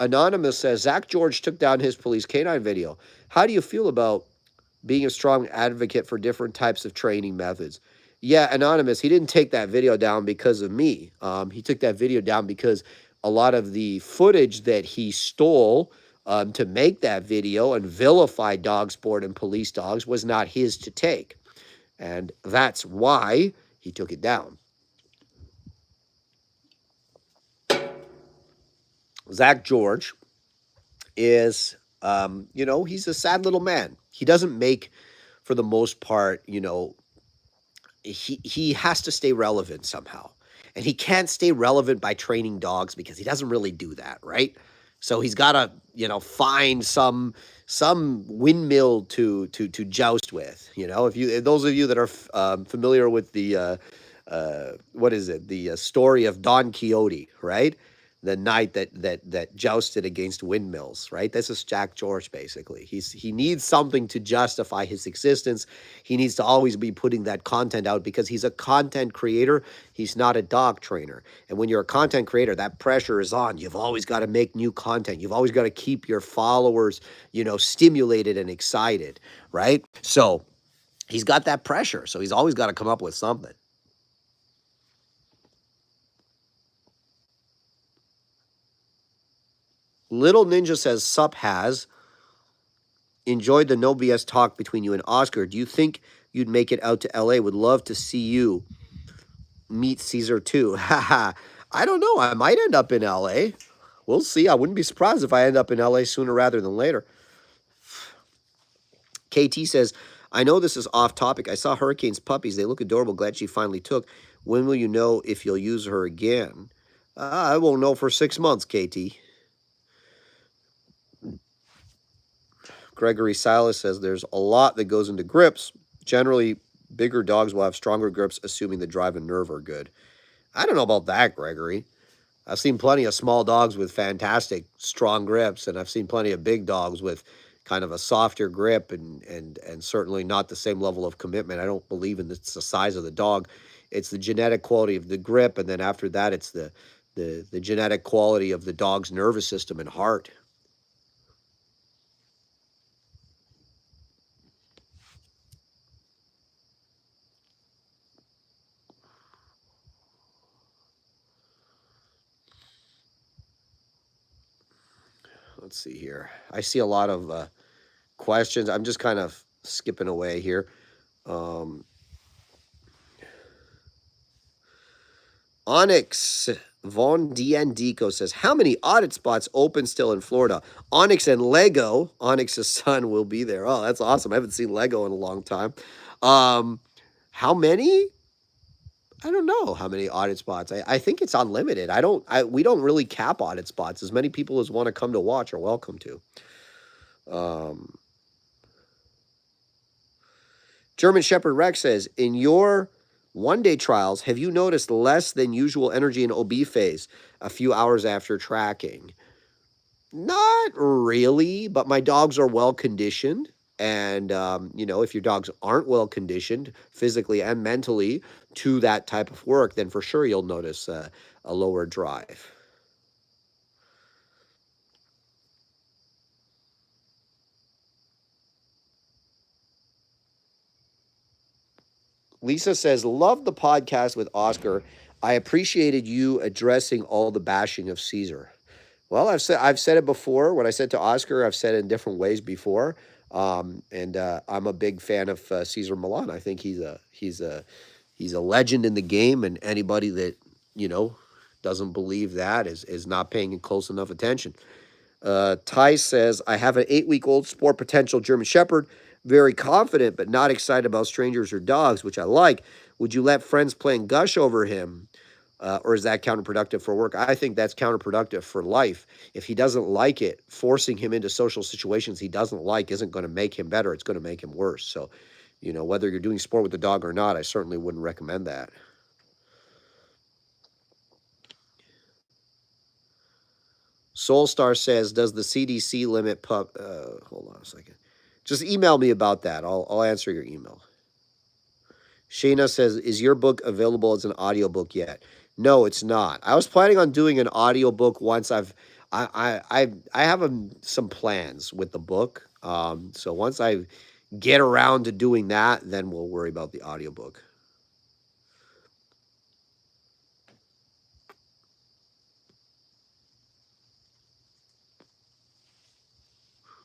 Anonymous says, Zach George took down his police canine video. How do you feel about being a strong advocate for different types of training methods? Yeah, Anonymous, he didn't take that video down because of me. He took that video down because a lot of the footage that he stole to make that video and vilify dog sport and police dogs was not his to take. And that's why he took it down. Zach George is, he's a sad little man. He doesn't make, for the most part, he has to stay relevant somehow. And he can't stay relevant by training dogs because he doesn't really do that, right? So he's got to, find some windmill to joust with. If those of you that are familiar with the what is it? The story of Don Quixote, right? The knight that jousted against windmills, right? This is Jack George, basically. He needs something to justify his existence. He needs to always be putting that content out because he's a content creator. He's not a dog trainer. And when you're a content creator, that pressure is on. You've always got to make new content. You've always got to keep your followers, stimulated and excited, right? So he's got that pressure. So he's always got to come up with something. Little Ninja says, Sup has enjoyed the no BS talk between you and Oscar. Do you think you'd make it out to LA? Would love to see you meet Caesar too. Haha. I don't know. I might end up in LA. We'll see. I wouldn't be surprised if I end up in LA sooner rather than later. KT says, I know this is off topic. I saw Hurricane's puppies. They look adorable. Glad she finally took. When will you know if you'll use her again? I won't know for 6 months, KT. Gregory Silas says there's a lot that goes into grips. Generally, bigger dogs will have stronger grips, assuming the drive and nerve are good. I don't know about that, Gregory. I've seen plenty of small dogs with fantastic strong grips, and I've seen plenty of big dogs with kind of a softer grip and certainly not the same level of commitment. I don't believe in the size of the dog. It's the genetic quality of the grip, and then after that, it's the genetic quality of the dog's nervous system and heart. Let's see here. I see a lot of questions. I'm just kind of skipping away here. Onyx Von Diandico says, how many audit spots open still in Florida? Onyx and Lego. Onyx's son will be there. Oh, that's awesome. I haven't seen Lego in a long time. Um, how many? I don't know how many audit spots. I think it's unlimited. We don't really cap audit spots. As many people as want to come to watch are welcome to. Um, German Shepherd Rex says, in your 1 day trials, have you noticed less than usual energy in OB phase a few hours after tracking? Not really, but my dogs are well conditioned. And, if your dogs aren't well conditioned physically and mentally to that type of work, then for sure you'll notice a lower drive. Lisa says, love the podcast with Oscar. I appreciated you addressing all the bashing of Caesar. Well, I've said it before. What I said to Oscar, I've said it in different ways before. And I'm a big fan of Caesar Milan. I think he's a legend in the game, and anybody that you know doesn't believe that is not paying close enough attention. Ty says, I have an 8-week-old sport potential German Shepherd, very confident but not excited about strangers or dogs, which I like. Would you let friends play and gush over him? Or is that counterproductive for work? I think that's counterproductive for life. If he doesn't like it, forcing him into social situations he doesn't like isn't going to make him better. It's going to make him worse. So, whether you're doing sport with the dog or not, I certainly wouldn't recommend that. Soulstar says, does the CDC limit pup? Hold on a second. Just email me about that. I'll answer your email. Shayna says, is your book available as an audiobook yet? No, it's not. I was planning on doing an audiobook once I have some plans with the book. So once I get around to doing that, then we'll worry about the audiobook.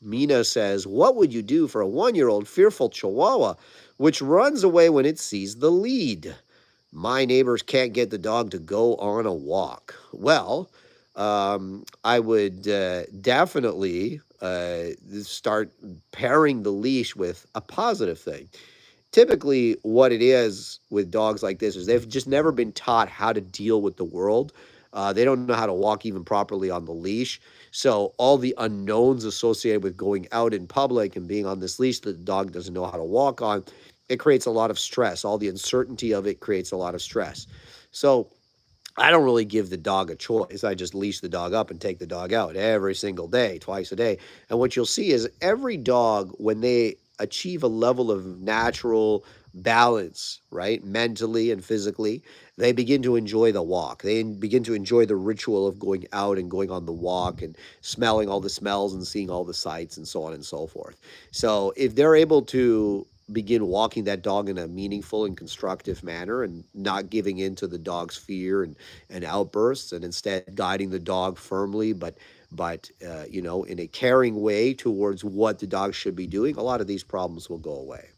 Mina says, what would you do for a 1-year-old fearful chihuahua which runs away when it sees the lead? My neighbors can't get the dog to go on a walk. Well, I would definitely start pairing the leash with a positive thing. Typically, what it is with dogs like this is they've just never been taught how to deal with the world. They don't know how to walk even properly on the leash. So all the unknowns associated with going out in public and being on this leash that the dog doesn't know how to walk on, it creates a lot of stress. All the uncertainty of it creates a lot of stress. So I don't really give the dog a choice. I just leash the dog up and take the dog out every single day, twice a day. And what you'll see is every dog, when they achieve a level of natural balance, right, mentally and physically, they begin to enjoy the walk. They begin to enjoy the ritual of going out and going on the walk and smelling all the smells and seeing all the sights and so on and so forth. So if they're able to begin walking that dog in a meaningful and constructive manner and not giving in to the dog's fear and outbursts, and instead guiding the dog firmly but in a caring way towards what the dog should be doing, a lot of these problems will go away.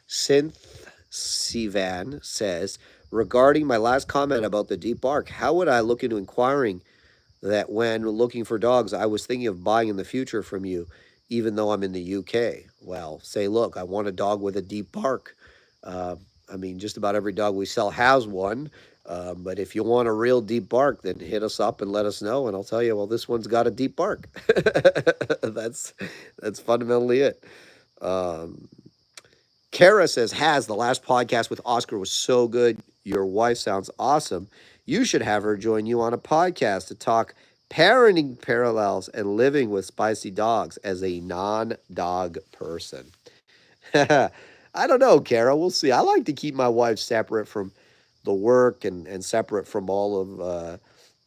Synth Sivan says, regarding my last comment about the deep bark, how would I look into inquiring that when looking for dogs, I was thinking of buying in the future from you, even though I'm in the UK? Well, say, look, I want a dog with a deep bark. Uh, I mean, just about every dog we sell has one. But if you want a real deep bark, then hit us up and let us know, and I'll tell you, well, this one's got a deep bark. That's fundamentally it. Um, Kara says, the last podcast with Oscar was so good. Your wife sounds awesome. You should have her join you on a podcast to talk parenting parallels and living with spicy dogs as a non dog person. I don't know, Kara. We'll see. I like to keep my wife separate from the work and separate from all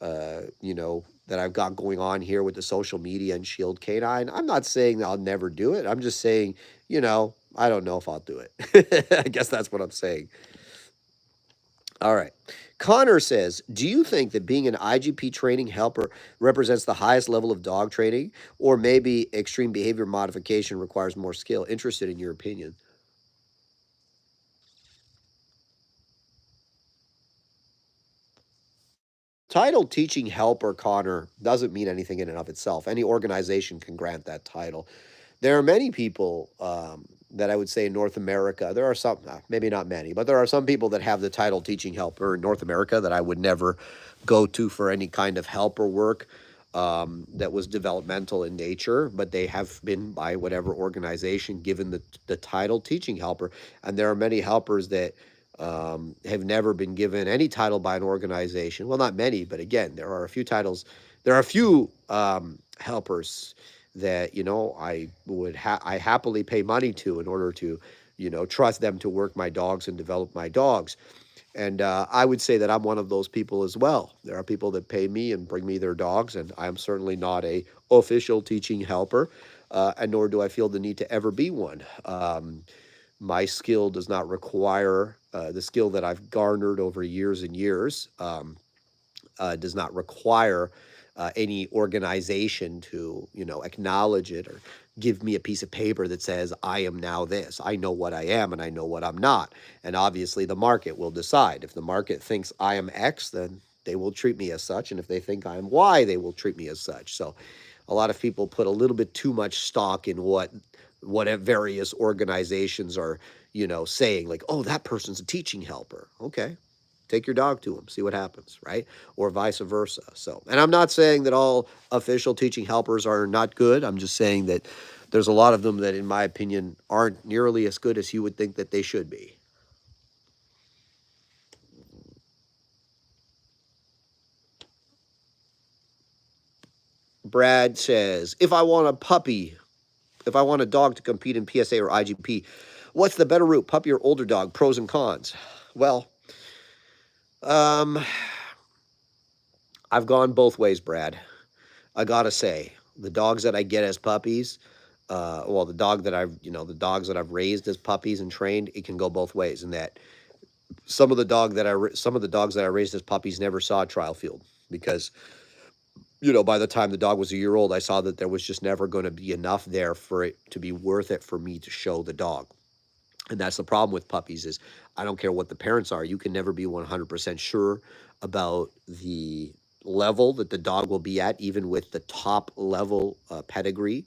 that I've got going on here with the social media and Shield Canine. I'm not saying that I'll never do it. I'm just saying, I don't know if I'll do it. I guess that's what I'm saying. All right. Connor says, do you think that being an IGP training helper represents the highest level of dog training, or maybe extreme behavior modification requires more skill? Interested in your opinion. Title teaching helper, Connor, doesn't mean anything in and of itself. Any organization can grant that title. There are many people that I would say in North America. There are some, maybe not many, but there are some people that have the title teaching helper in North America that I would never go to for any kind of helper work that was developmental in nature, but they have been by whatever organization given the title teaching helper. And there are many helpers that have never been given any title by an organization. Well, not many, but again, there are a few titles. There are a few helpers that I happily pay money to in order to trust them to work my dogs and develop my dogs. And I would say that I'm one of those people as well. There are people that pay me and bring me their dogs, and I'm certainly not a official teaching helper, and nor do I feel the need to ever be one. My skill does not require the skill that I've garnered over years and years. Does not require any organization to acknowledge it or give me a piece of paper that says I am now this. I know what I am and I know what I'm not. And obviously the market will decide. If the market thinks I am X, then they will treat me as such, and if they think I am Y, they will treat me as such. So a lot of people put a little bit too much stock in what various organizations are saying, like, oh, that person's a teaching helper. Okay, take your dog to them, see what happens, right? Or vice versa. So, and I'm not saying that all official teaching helpers are not good. I'm just saying that there's a lot of them that, in my opinion, aren't nearly as good as you would think that they should be. Brad says, if I want a dog to compete in PSA or IGP, what's the better route, puppy or older dog? Pros and cons. Well, um, I've gone both ways, Brad. I gotta say, the dogs that I get as puppies, the dogs that I've raised as puppies and trained, it can go both ways. In that some of the dogs that I raised as puppies never saw a trial field because by the time the dog was a year old, I saw that there was just never going to be enough there for it to be worth it for me to show the dog. And that's the problem with puppies is I don't care what the parents are. You can never be 100% sure about the level that the dog will be at, even with the top level pedigree.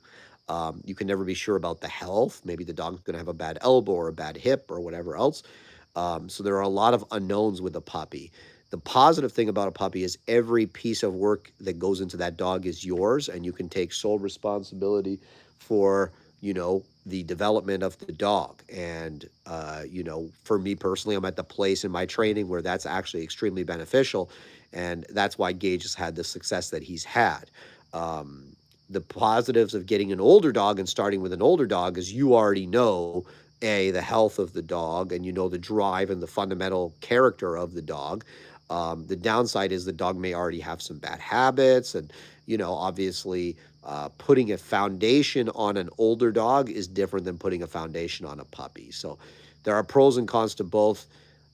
You can never be sure about the health. Maybe the dog's going to have a bad elbow or a bad hip or whatever else. So there are a lot of unknowns with a puppy. The positive thing about a puppy is every piece of work that goes into that dog is yours, and you can take sole responsibility for the development of the dog. And for me personally, I'm at the place in my training where that's actually extremely beneficial, and that's why Gage has had the success that he's had. The positives of getting an older dog and starting with an older dog is you already know the health of the dog, and the drive and the fundamental character of the dog. The downside is the dog may already have some bad habits, and obviously putting a foundation on an older dog is different than putting a foundation on a puppy. So there are pros and cons to both.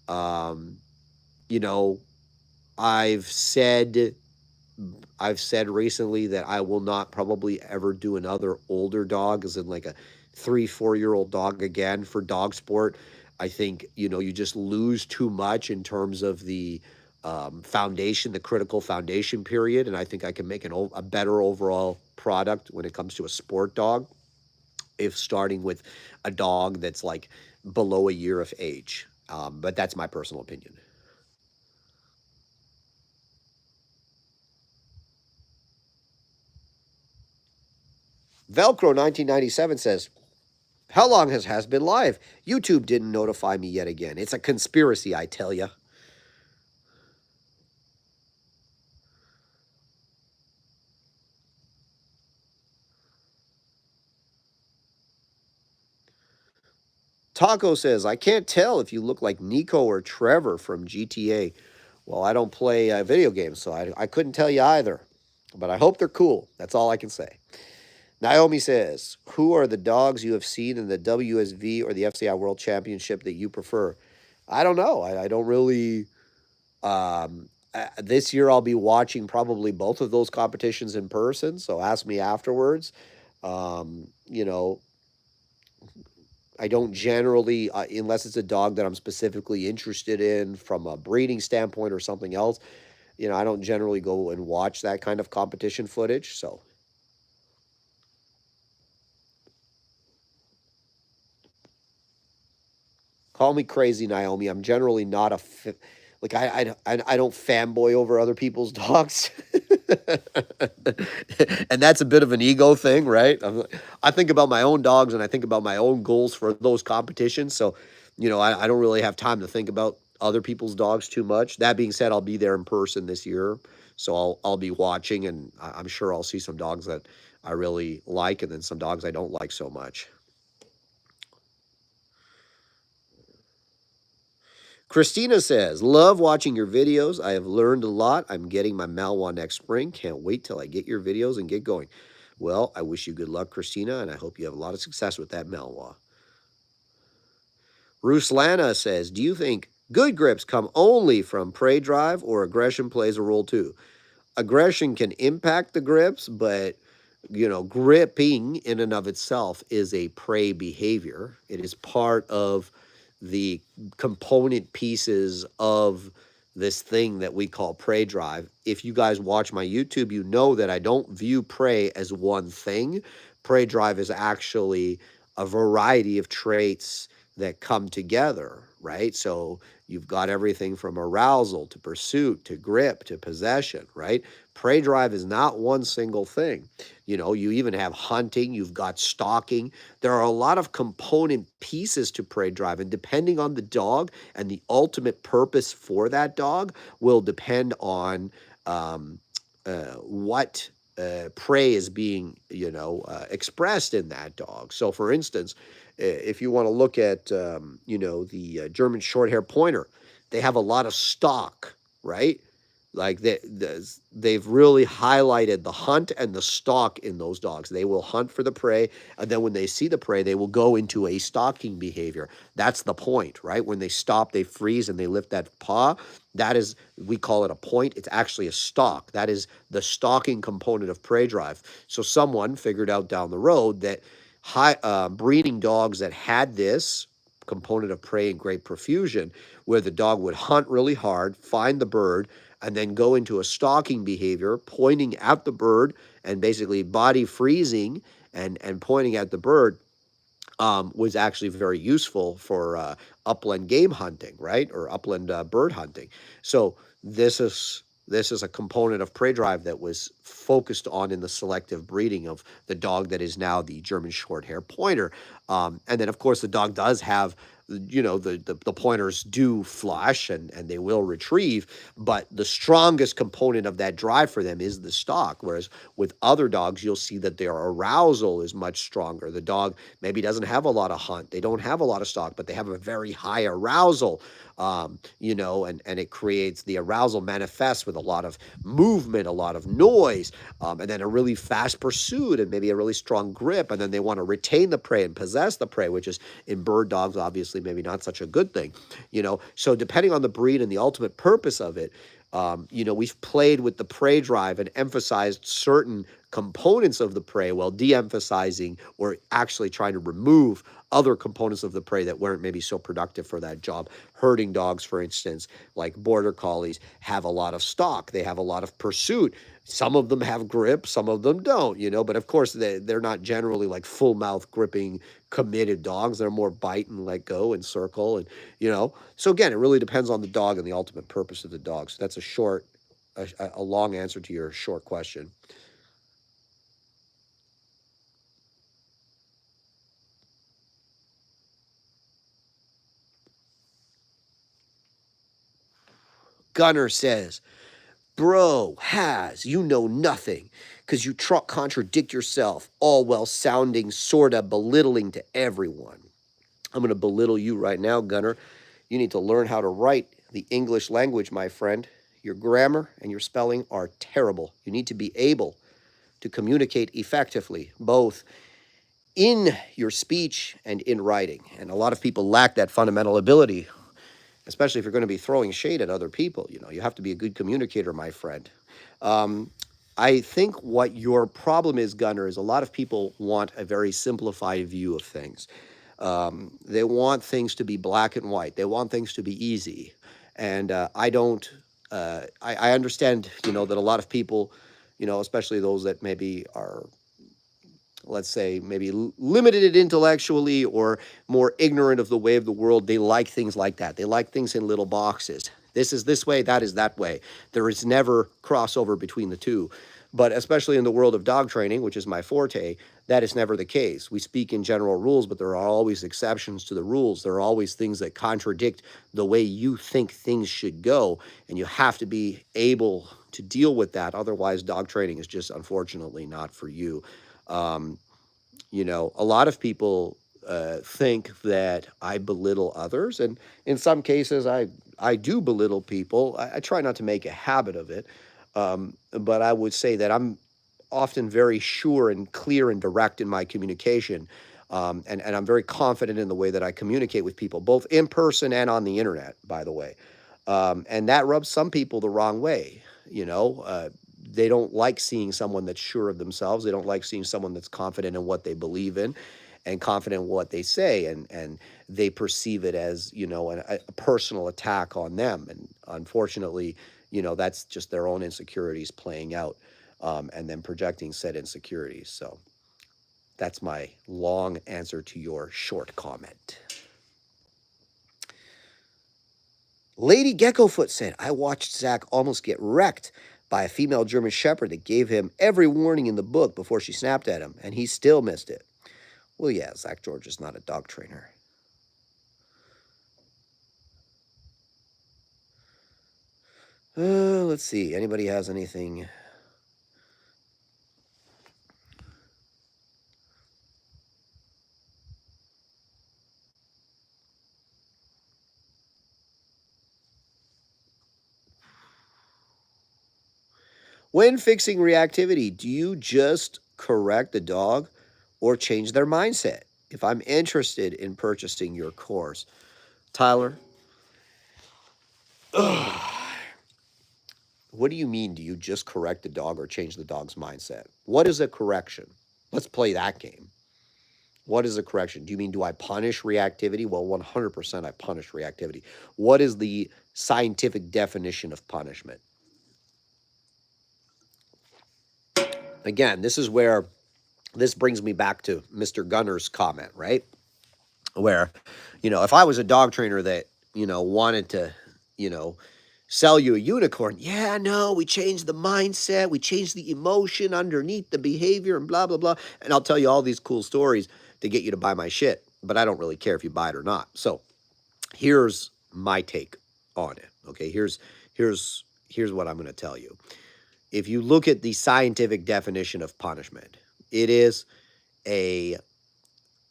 um, you know i've said I've said recently that I will not probably ever do another older dog, as in like a 3, 4 year old dog again for dog sport. I think, you just lose too much in terms of the foundation, the critical foundation period. And I think I can make a better overall product when it comes to a sport dog if starting with a dog that's like below a year of age. But that's my personal opinion. Velcro 1997 says, how long has been live? YouTube didn't notify me yet again. It's a conspiracy, I tell you. Taco says, I can't tell if you look like Nico or Trevor from GTA. Well, I don't play video games, so I couldn't tell you either. But I hope they're cool. That's all I can say. Naomi says, who are the dogs you have seen in the WSV or the FCI World Championship that you prefer? I don't know. I don't really. This year I'll be watching probably both of those competitions in person. So ask me afterwards. You know, I don't generally, unless it's a dog that I'm specifically interested in from a breeding standpoint or something else, I don't generally go and watch that kind of competition footage. So call me crazy, Naomi. I'm generally not like I don't fanboy over other people's dogs, and that's a bit of an ego thing, right? I think about my own dogs and I think about my own goals for those competitions. So, I don't really have time to think about other people's dogs too much. That being said, I'll be there in person this year, so I'll be watching, and I'm sure I'll see some dogs that I really like, and then some dogs I don't like so much. Christina says, love watching your videos. I have learned a lot. I'm getting my Malwa next spring. Can't wait till I get your videos and get going. Well, I wish you good luck, Christina, and I hope you have a lot of success with that Malwa. Ruslana says, do you think good grips come only from prey drive or aggression plays a role too? Aggression can impact the grips, but gripping in and of itself is a prey behavior. It is part of the component pieces of this thing that we call prey drive. If you guys watch my YouTube, you know that I don't view prey as one thing. Prey drive is actually a variety of traits that come together, right? So you've got everything from arousal to pursuit to grip to possession, right? Prey drive is not one single thing. You even have hunting, you've got stalking. There are a lot of component pieces to prey drive, and depending on the dog and the ultimate purpose for that dog will depend on what prey is being, expressed in that dog. So, for instance, if you want to look at, the German Shorthair Pointer, they have a lot of stalk, right? Like they've really highlighted the hunt and the stalk in those dogs. They will hunt for the prey, and then when they see the prey, they will go into a stalking behavior. That's the point, right? When they stop, they freeze, and they lift that paw. That is, we call it a point. It's actually a stalk. That is the stalking component of prey drive. So someone figured out down the road that breeding dogs that had this component of prey in great profusion, where the dog would hunt really hard, find the bird, and then go into a stalking behavior, pointing at the bird and basically body freezing and pointing at the bird, was actually very useful for upland game hunting, right, or upland bird hunting. So this is a component of prey drive that was focused on in the selective breeding of the dog that is now the German Shorthair Pointer. And then, of course, the dog does have, the pointers do flush and they will retrieve, but the strongest component of that drive for them is the stalk. Whereas with other dogs, you'll see that their arousal is much stronger. The dog maybe doesn't have a lot of hunt, they don't have a lot of stalk, but they have a very high arousal. And it creates, the arousal manifests with a lot of movement, a lot of noise, and then a really fast pursuit and maybe a really strong grip. And then they want to retain the prey and possess the prey, which is in bird dogs, obviously, maybe not such a good thing, So depending on the breed and the ultimate purpose of it, we've played with the prey drive and emphasized certain components of the prey while de-emphasizing or actually trying to remove other components of the prey that weren't maybe so productive for that job. Herding dogs, for instance, like border collies, have a lot of stalk. They have a lot of pursuit. Some of them have grip, some of them don't, but of course they're not generally like full mouth gripping committed dogs. They're more bite and let go and circle, and so again, it really depends on the dog and the ultimate purpose of the dog. So that's a long answer to your short question. Gunner says, bro, you know nothing because you contradict yourself, all while sounding sorta belittling to everyone. I'm going to belittle you right now, Gunner. You need to learn how to write the English language, my friend. Your grammar and your spelling are terrible. You need to be able to communicate effectively, both in your speech and in writing. And a lot of people lack that fundamental ability, especially if you're going to be throwing shade at other people. You have to be a good communicator, my friend. I think what your problem is, Gunner, is a lot of people want a very simplified view of things. They want things to be black and white. They want things to be easy. And I don't, I understand, that a lot of people, especially those that maybe are, let's say, maybe limited intellectually or more ignorant of the way of the world, they like things like that. They like things in little boxes. This is this way, that is that way. There is never crossover between the two. But especially in the world of dog training, which is my forte, that is never the case. We speak in general rules, but there are always exceptions to the rules. There are always things that contradict the way you think things should go, and you have to be able to deal with that. Otherwise, dog training is just unfortunately not for you. A lot of people think that I belittle others, and in some cases, I do belittle people. I try not to make a habit of it, but I would say that I'm often very sure and clear and direct in my communication, and I'm very confident in the way that I communicate with people, both in person and on the internet, by the way. And that rubs some people the wrong way. They don't like seeing someone that's sure of themselves. They don't like seeing someone that's confident in what they believe in and confident in what they say. And they perceive it as, a personal attack on them. And unfortunately, that's just their own insecurities playing out, and then projecting said insecurities. So that's my long answer to your short comment. Lady Geckofoot said, I watched Zach almost get wrecked by a female German Shepherd that gave him every warning in the book before she snapped at him, and he still missed it. Well, yeah, Zach George is not a dog trainer. Let's see. Anybody has anything? When fixing reactivity, do you just correct the dog or change their mindset? If I'm interested in purchasing your course, Tyler, what do you mean? Do you just correct the dog or change the dog's mindset? What is a correction? Let's play that game. What is a correction? Do you mean, do I punish reactivity? Well, 100% I punish reactivity. What is the scientific definition of punishment? Again, this is where this brings me back to Mr. Gunner's comment, right? Where, if I was a dog trainer that, wanted to, sell you a unicorn, yeah, no, we changed the mindset, we changed the emotion underneath the behavior and blah, blah, blah. And I'll tell you all these cool stories to get you to buy my shit, but I don't really care if you buy it or not. So here's my take on it. Okay, here's what I'm going to tell you. If you look at the scientific definition of punishment, it is a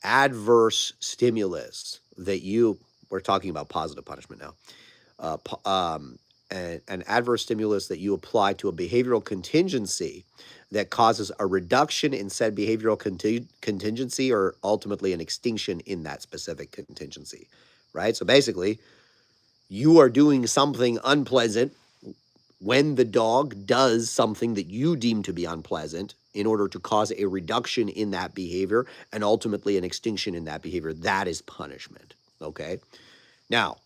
adverse stimulus that we're talking about positive punishment now, an adverse stimulus that you apply to a behavioral contingency that causes a reduction in said behavioral contingency or ultimately an extinction in that specific contingency, right? So basically, you are doing something unpleasant when the dog does something that you deem to be unpleasant in order to cause a reduction in that behavior and ultimately an extinction in that behavior. That is punishment, okay? Now,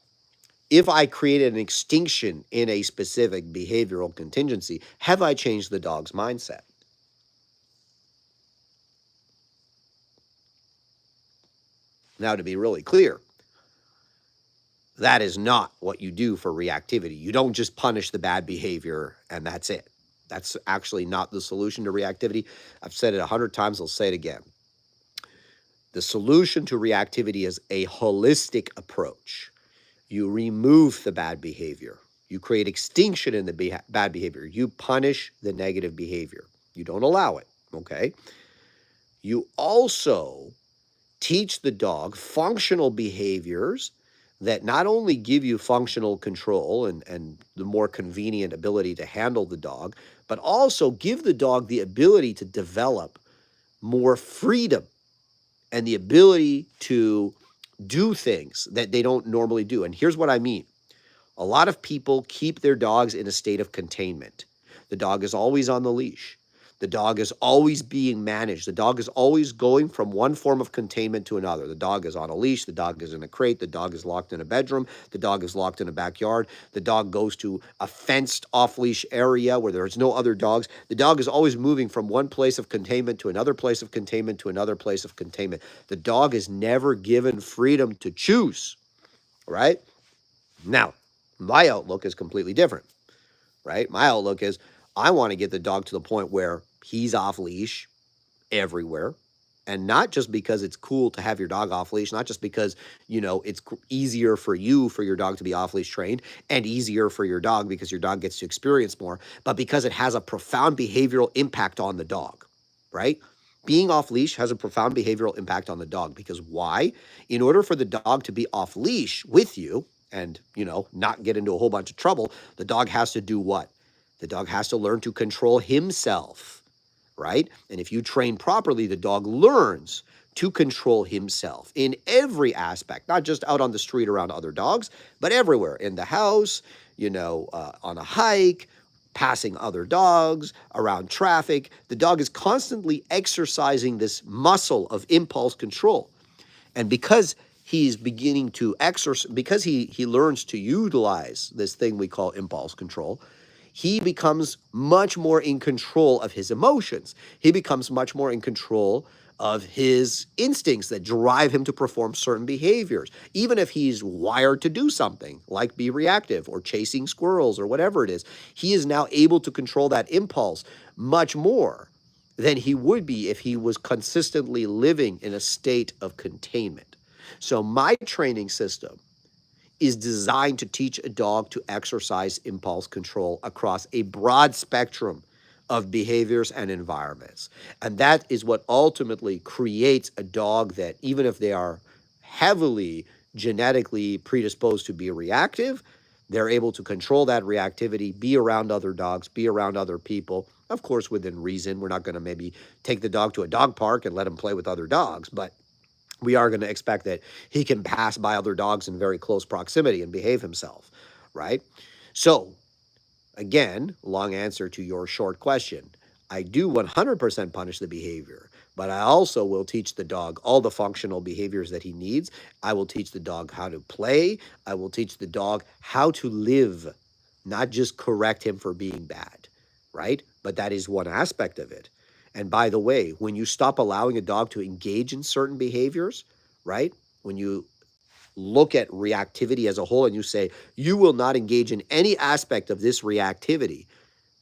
if I created an extinction in a specific behavioral contingency, have I changed the dog's mindset? Now, to be really clear, that is not what you do for reactivity. You don't just punish the bad behavior and that's it. That's actually not the solution to reactivity. I've said it 100 times, I'll say it again. The solution to reactivity is a holistic approach. You remove the bad behavior. You create extinction in the bad behavior. You punish the negative behavior. You don't allow it, okay? You also teach the dog functional behaviors that not only give you functional control and the more convenient ability to handle the dog, but also give the dog the ability to develop more freedom and the ability to do things that they don't normally do. And here's what I mean. A lot of people keep their dogs in a state of containment. The dog is always on the leash. The dog is always being managed. The dog is always going from one form of containment to another. The dog is on a leash. The dog is in a crate. The dog is locked in a bedroom. The dog is locked in a backyard. The dog goes to a fenced off-leash area where there's no other dogs. The dog is always moving from one place of containment to another place of containment to another place of containment. The dog is never given freedom to choose, right? Now, my outlook is completely different, right? My outlook is I want to get the dog to the point where he's off leash everywhere. And not just because it's cool to have your dog off leash, not just because, it's easier for you for your dog to be off leash trained and easier for your dog because your dog gets to experience more, but because it has a profound behavioral impact on the dog, right? Being off leash has a profound behavioral impact on the dog because why? In order for the dog to be off leash with you and, not get into a whole bunch of trouble, the dog has to do what? The dog has to learn to control himself, right? And if you train properly, the dog learns to control himself in every aspect, not just out on the street around other dogs, but everywhere in the house, on a hike, passing other dogs, around traffic. The dog is constantly exercising this muscle of impulse control. And because he's beginning to exercise, because he learns to utilize this thing we call impulse control, he becomes much more in control of his emotions. He becomes much more in control of his instincts that drive him to perform certain behaviors. Even if he's wired to do something like be reactive or chasing squirrels or whatever it is, he is now able to control that impulse much more than he would be if he was consistently living in a state of containment. So my training system is designed to teach a dog to exercise impulse control across a broad spectrum of behaviors and environments. And that is what ultimately creates a dog that, even if they are heavily genetically predisposed to be reactive, they're able to control that reactivity, be around other dogs, be around other people, of course, within reason. We're not going to maybe take the dog to a dog park and let him play with other dogs, but we are going to expect that he can pass by other dogs in very close proximity and behave himself, right? So, again, long answer to your short question. I do 100% punish the behavior, but I also will teach the dog all the functional behaviors that he needs. I will teach the dog how to play. I will teach the dog how to live, not just correct him for being bad, right? But that is one aspect of it. And by the way, when you stop allowing a dog to engage in certain behaviors, right? When you look at reactivity as a whole and you say, you will not engage in any aspect of this reactivity,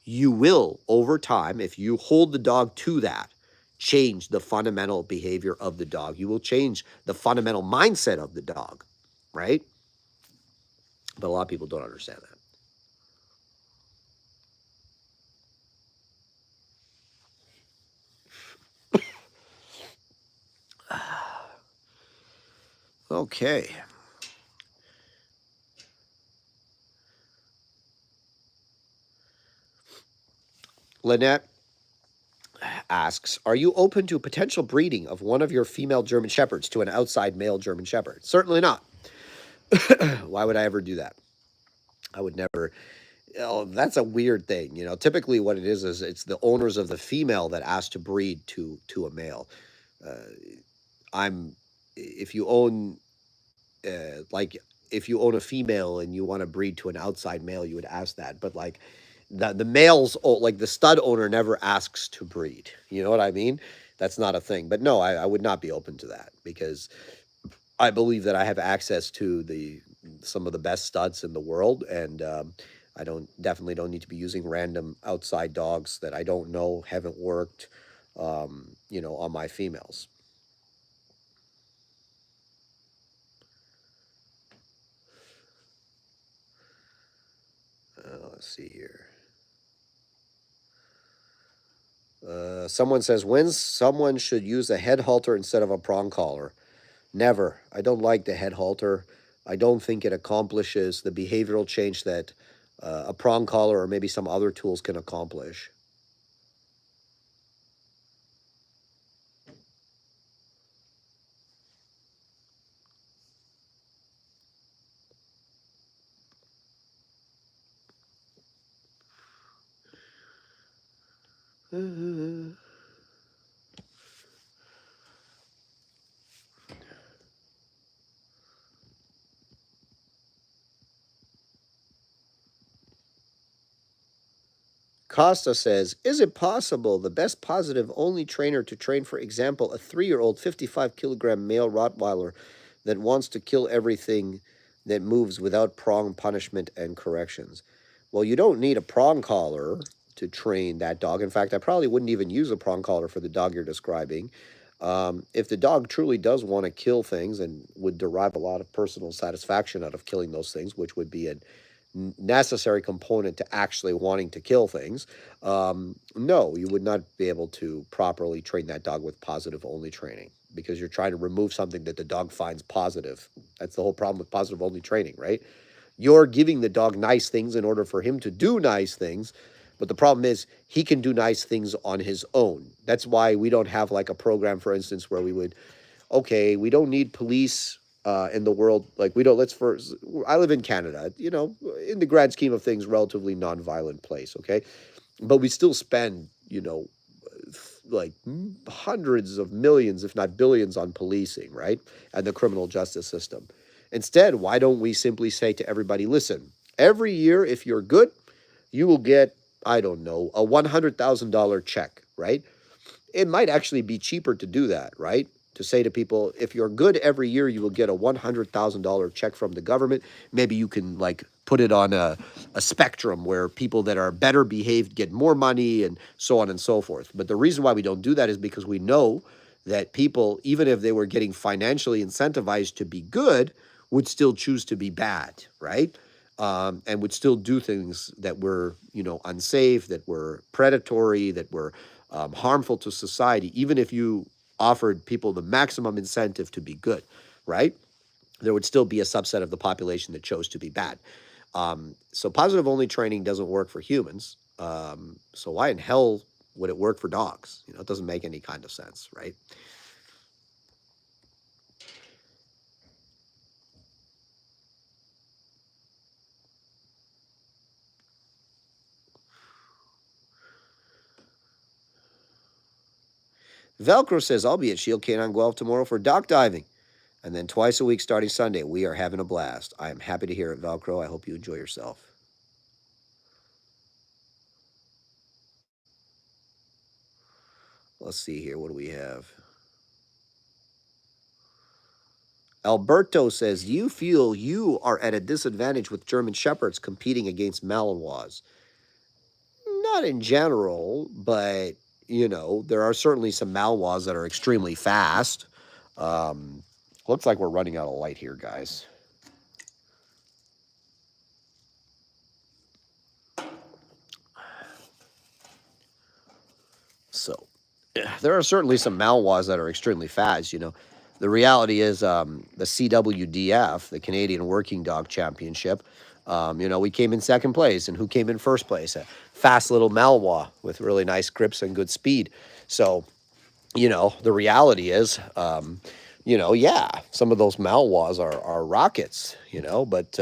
you will, over time, if you hold the dog to that, change the fundamental behavior of the dog. You will change the fundamental mindset of the dog, right? But a lot of people don't understand that. Okay. Lynette asks, are you open to potential breeding of one of your female German Shepherds to an outside male German Shepherd? Certainly not. Why would I ever do that? I would never. That's a weird thing. Typically what it is it's the owners of the female that ask to breed to a male. Uh, I'm, if you own, like, if you own a female and you want to breed to an outside male, you would ask that. But like, the males, like the stud owner never asks to breed. You know what I mean? That's not a thing. But no, I would not be open to that because I believe that I have access to some of the best studs in the world, and I definitely don't need to be using random outside dogs that I don't know, haven't worked, on my females. Let's see here. Someone says, when someone should use a head halter instead of a prong collar? Never. I don't like the head halter. I don't think it accomplishes the behavioral change that a prong collar or maybe some other tools can accomplish. Costa says, is it possible the best positive only trainer to train, for example, a 3-year-old 55-kilogram male Rottweiler that wants to kill everything that moves without prong punishment and corrections? Well, you don't need a prong collar to train that dog. In fact, I probably wouldn't even use a prong collar for the dog you're describing. If the dog truly does want to kill things and would derive a lot of personal satisfaction out of killing those things, which would be a necessary component to actually wanting to kill things, no, you would not be able to properly train that dog with positive only training because you're trying to remove something that the dog finds positive. That's the whole problem with positive only training, right? You're giving the dog nice things in order for him to do nice things. But the problem is he can do nice things on his own. That's why we don't have like a program, for instance, where we would, okay, we don't need police in the world. Like we don't, let's first, I live in Canada, you know, in the grand scheme of things, relatively nonviolent place, okay? But we still spend, you know, like hundreds of millions, if not billions, on policing, right? And the criminal justice system. Instead, why don't we simply say to everybody, listen, every year, if you're good, you will get, I don't know, a $100,000 check, right? It might actually be cheaper to do that, right? To say to people, if you're good every year, you will get a $100,000 check from the government. Maybe you can like put it on a spectrum where people that are better behaved get more money and so on and so forth. But the reason why we don't do that is because we know that people, even if they were getting financially incentivized to be good, would still choose to be bad, right? And would still do things that were, you know, unsafe, that were predatory, that were harmful to society, even if you offered people the maximum incentive to be good, right? There would still be a subset of the population that chose to be bad. So positive only training doesn't work for humans. So why in hell would it work for dogs? You know, it doesn't make any kind of sense, right? Velcro says, I'll be at Shield Canine Guelph tomorrow for dock diving. And then twice a week starting Sunday. We are having a blast. I am happy to hear it, Velcro. I hope you enjoy yourself. Let's see here. What do we have? Alberto says, you feel you are at a disadvantage with German Shepherds competing against Malinois. Not in general, but, you know, there are certainly some Malinois that are extremely fast. Um, Looks like we're running out of light here, guys. So there are certainly some Malinois that are extremely fast, you know. The reality is the CWDF, the Canadian Working Dog Championship, you know, we came in second place. And who came in first place? A fast little Malinois with really nice grips and good speed. So, you know, the reality is, you know, yeah, some of those Malinois are rockets, you know, but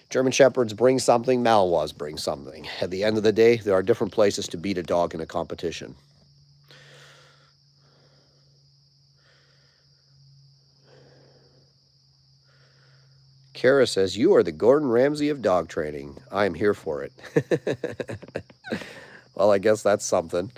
German Shepherds bring something, Malinois bring something. At the end of the day, there are different places to beat a dog in a competition. Kara says, you are the Gordon Ramsay of dog training. I am here for it. Well, I guess that's something.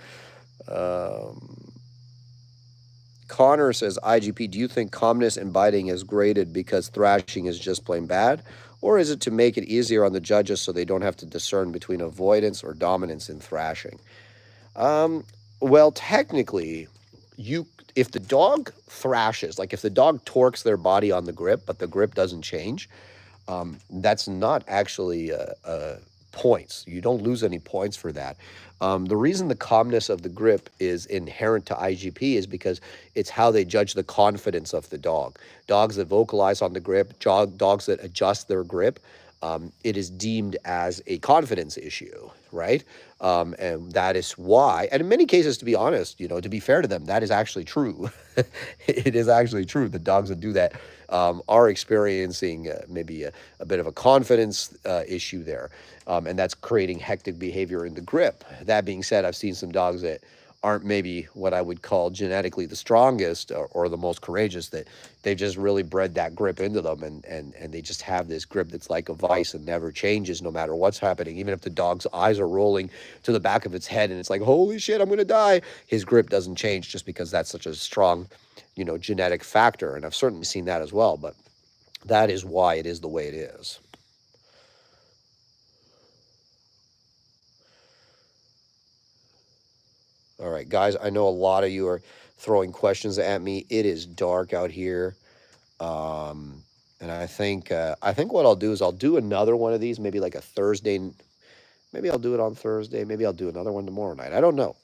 Connor says, IGP, do you think calmness and biting is graded because thrashing is just plain bad? Or is it to make it easier on the judges so they don't have to discern between avoidance or dominance in thrashing? Well, technically, if the dog thrashes, like if the dog torques their body on the grip, but the grip doesn't change, that's not actually a points. You don't lose any points for that. The reason the calmness of the grip is inherent to IGP is because it's how they judge the confidence of the dog. Dogs that vocalize on the grip, dogs that adjust their grip, it is deemed as a confidence issue, right? And that is why, and in many cases, to be honest, to be fair to them, that is actually true. It is actually true. The dogs that do that are experiencing maybe a bit of a confidence issue there. And that's creating hectic behavior in the grip. That being said, I've seen some dogs that aren't maybe what I would call genetically the strongest or the most courageous, that they've just really bred that grip into them, and they just have this grip that's like a vice and never changes no matter what's happening. Even if the dog's eyes are rolling to the back of its head and it's like, holy shit, I'm gonna die, his grip doesn't change just because that's such a strong, genetic factor. And I've certainly seen that as well, but that is why it is the way it is. All right, guys, I know a lot of you are throwing questions at me. It is dark out here. And I think what I'll do is I'll do another one of these, maybe like a Thursday. Maybe I'll do it on Thursday. Maybe I'll do another one tomorrow night. I don't know.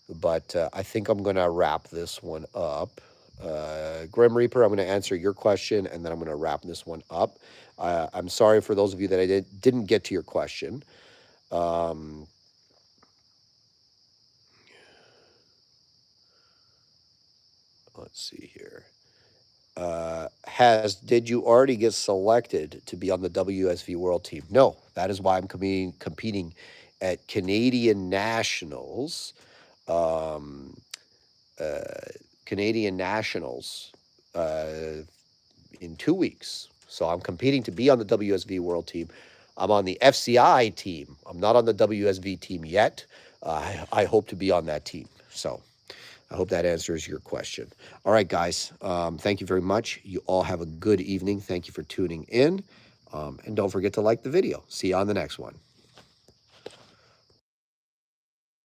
But I think I'm going to wrap this one up. Grim Reaper, I'm going to answer your question, and then I'm going to wrap this one up. I'm sorry for those of you that I didn't get to your question. Let's see here. Did you already get selected to be on the WSV World Team? No, that is why I'm competing at Canadian Nationals. Canadian Nationals in 2 weeks. So I'm competing to be on the WSV World Team. I'm on the FCI team. I'm not on the WSV team yet. I hope to be on that team. So I hope that answers your question. All right, guys. Thank you very much. You all have a good evening. Thank you for tuning in. And don't forget to like the video. See you on the next one.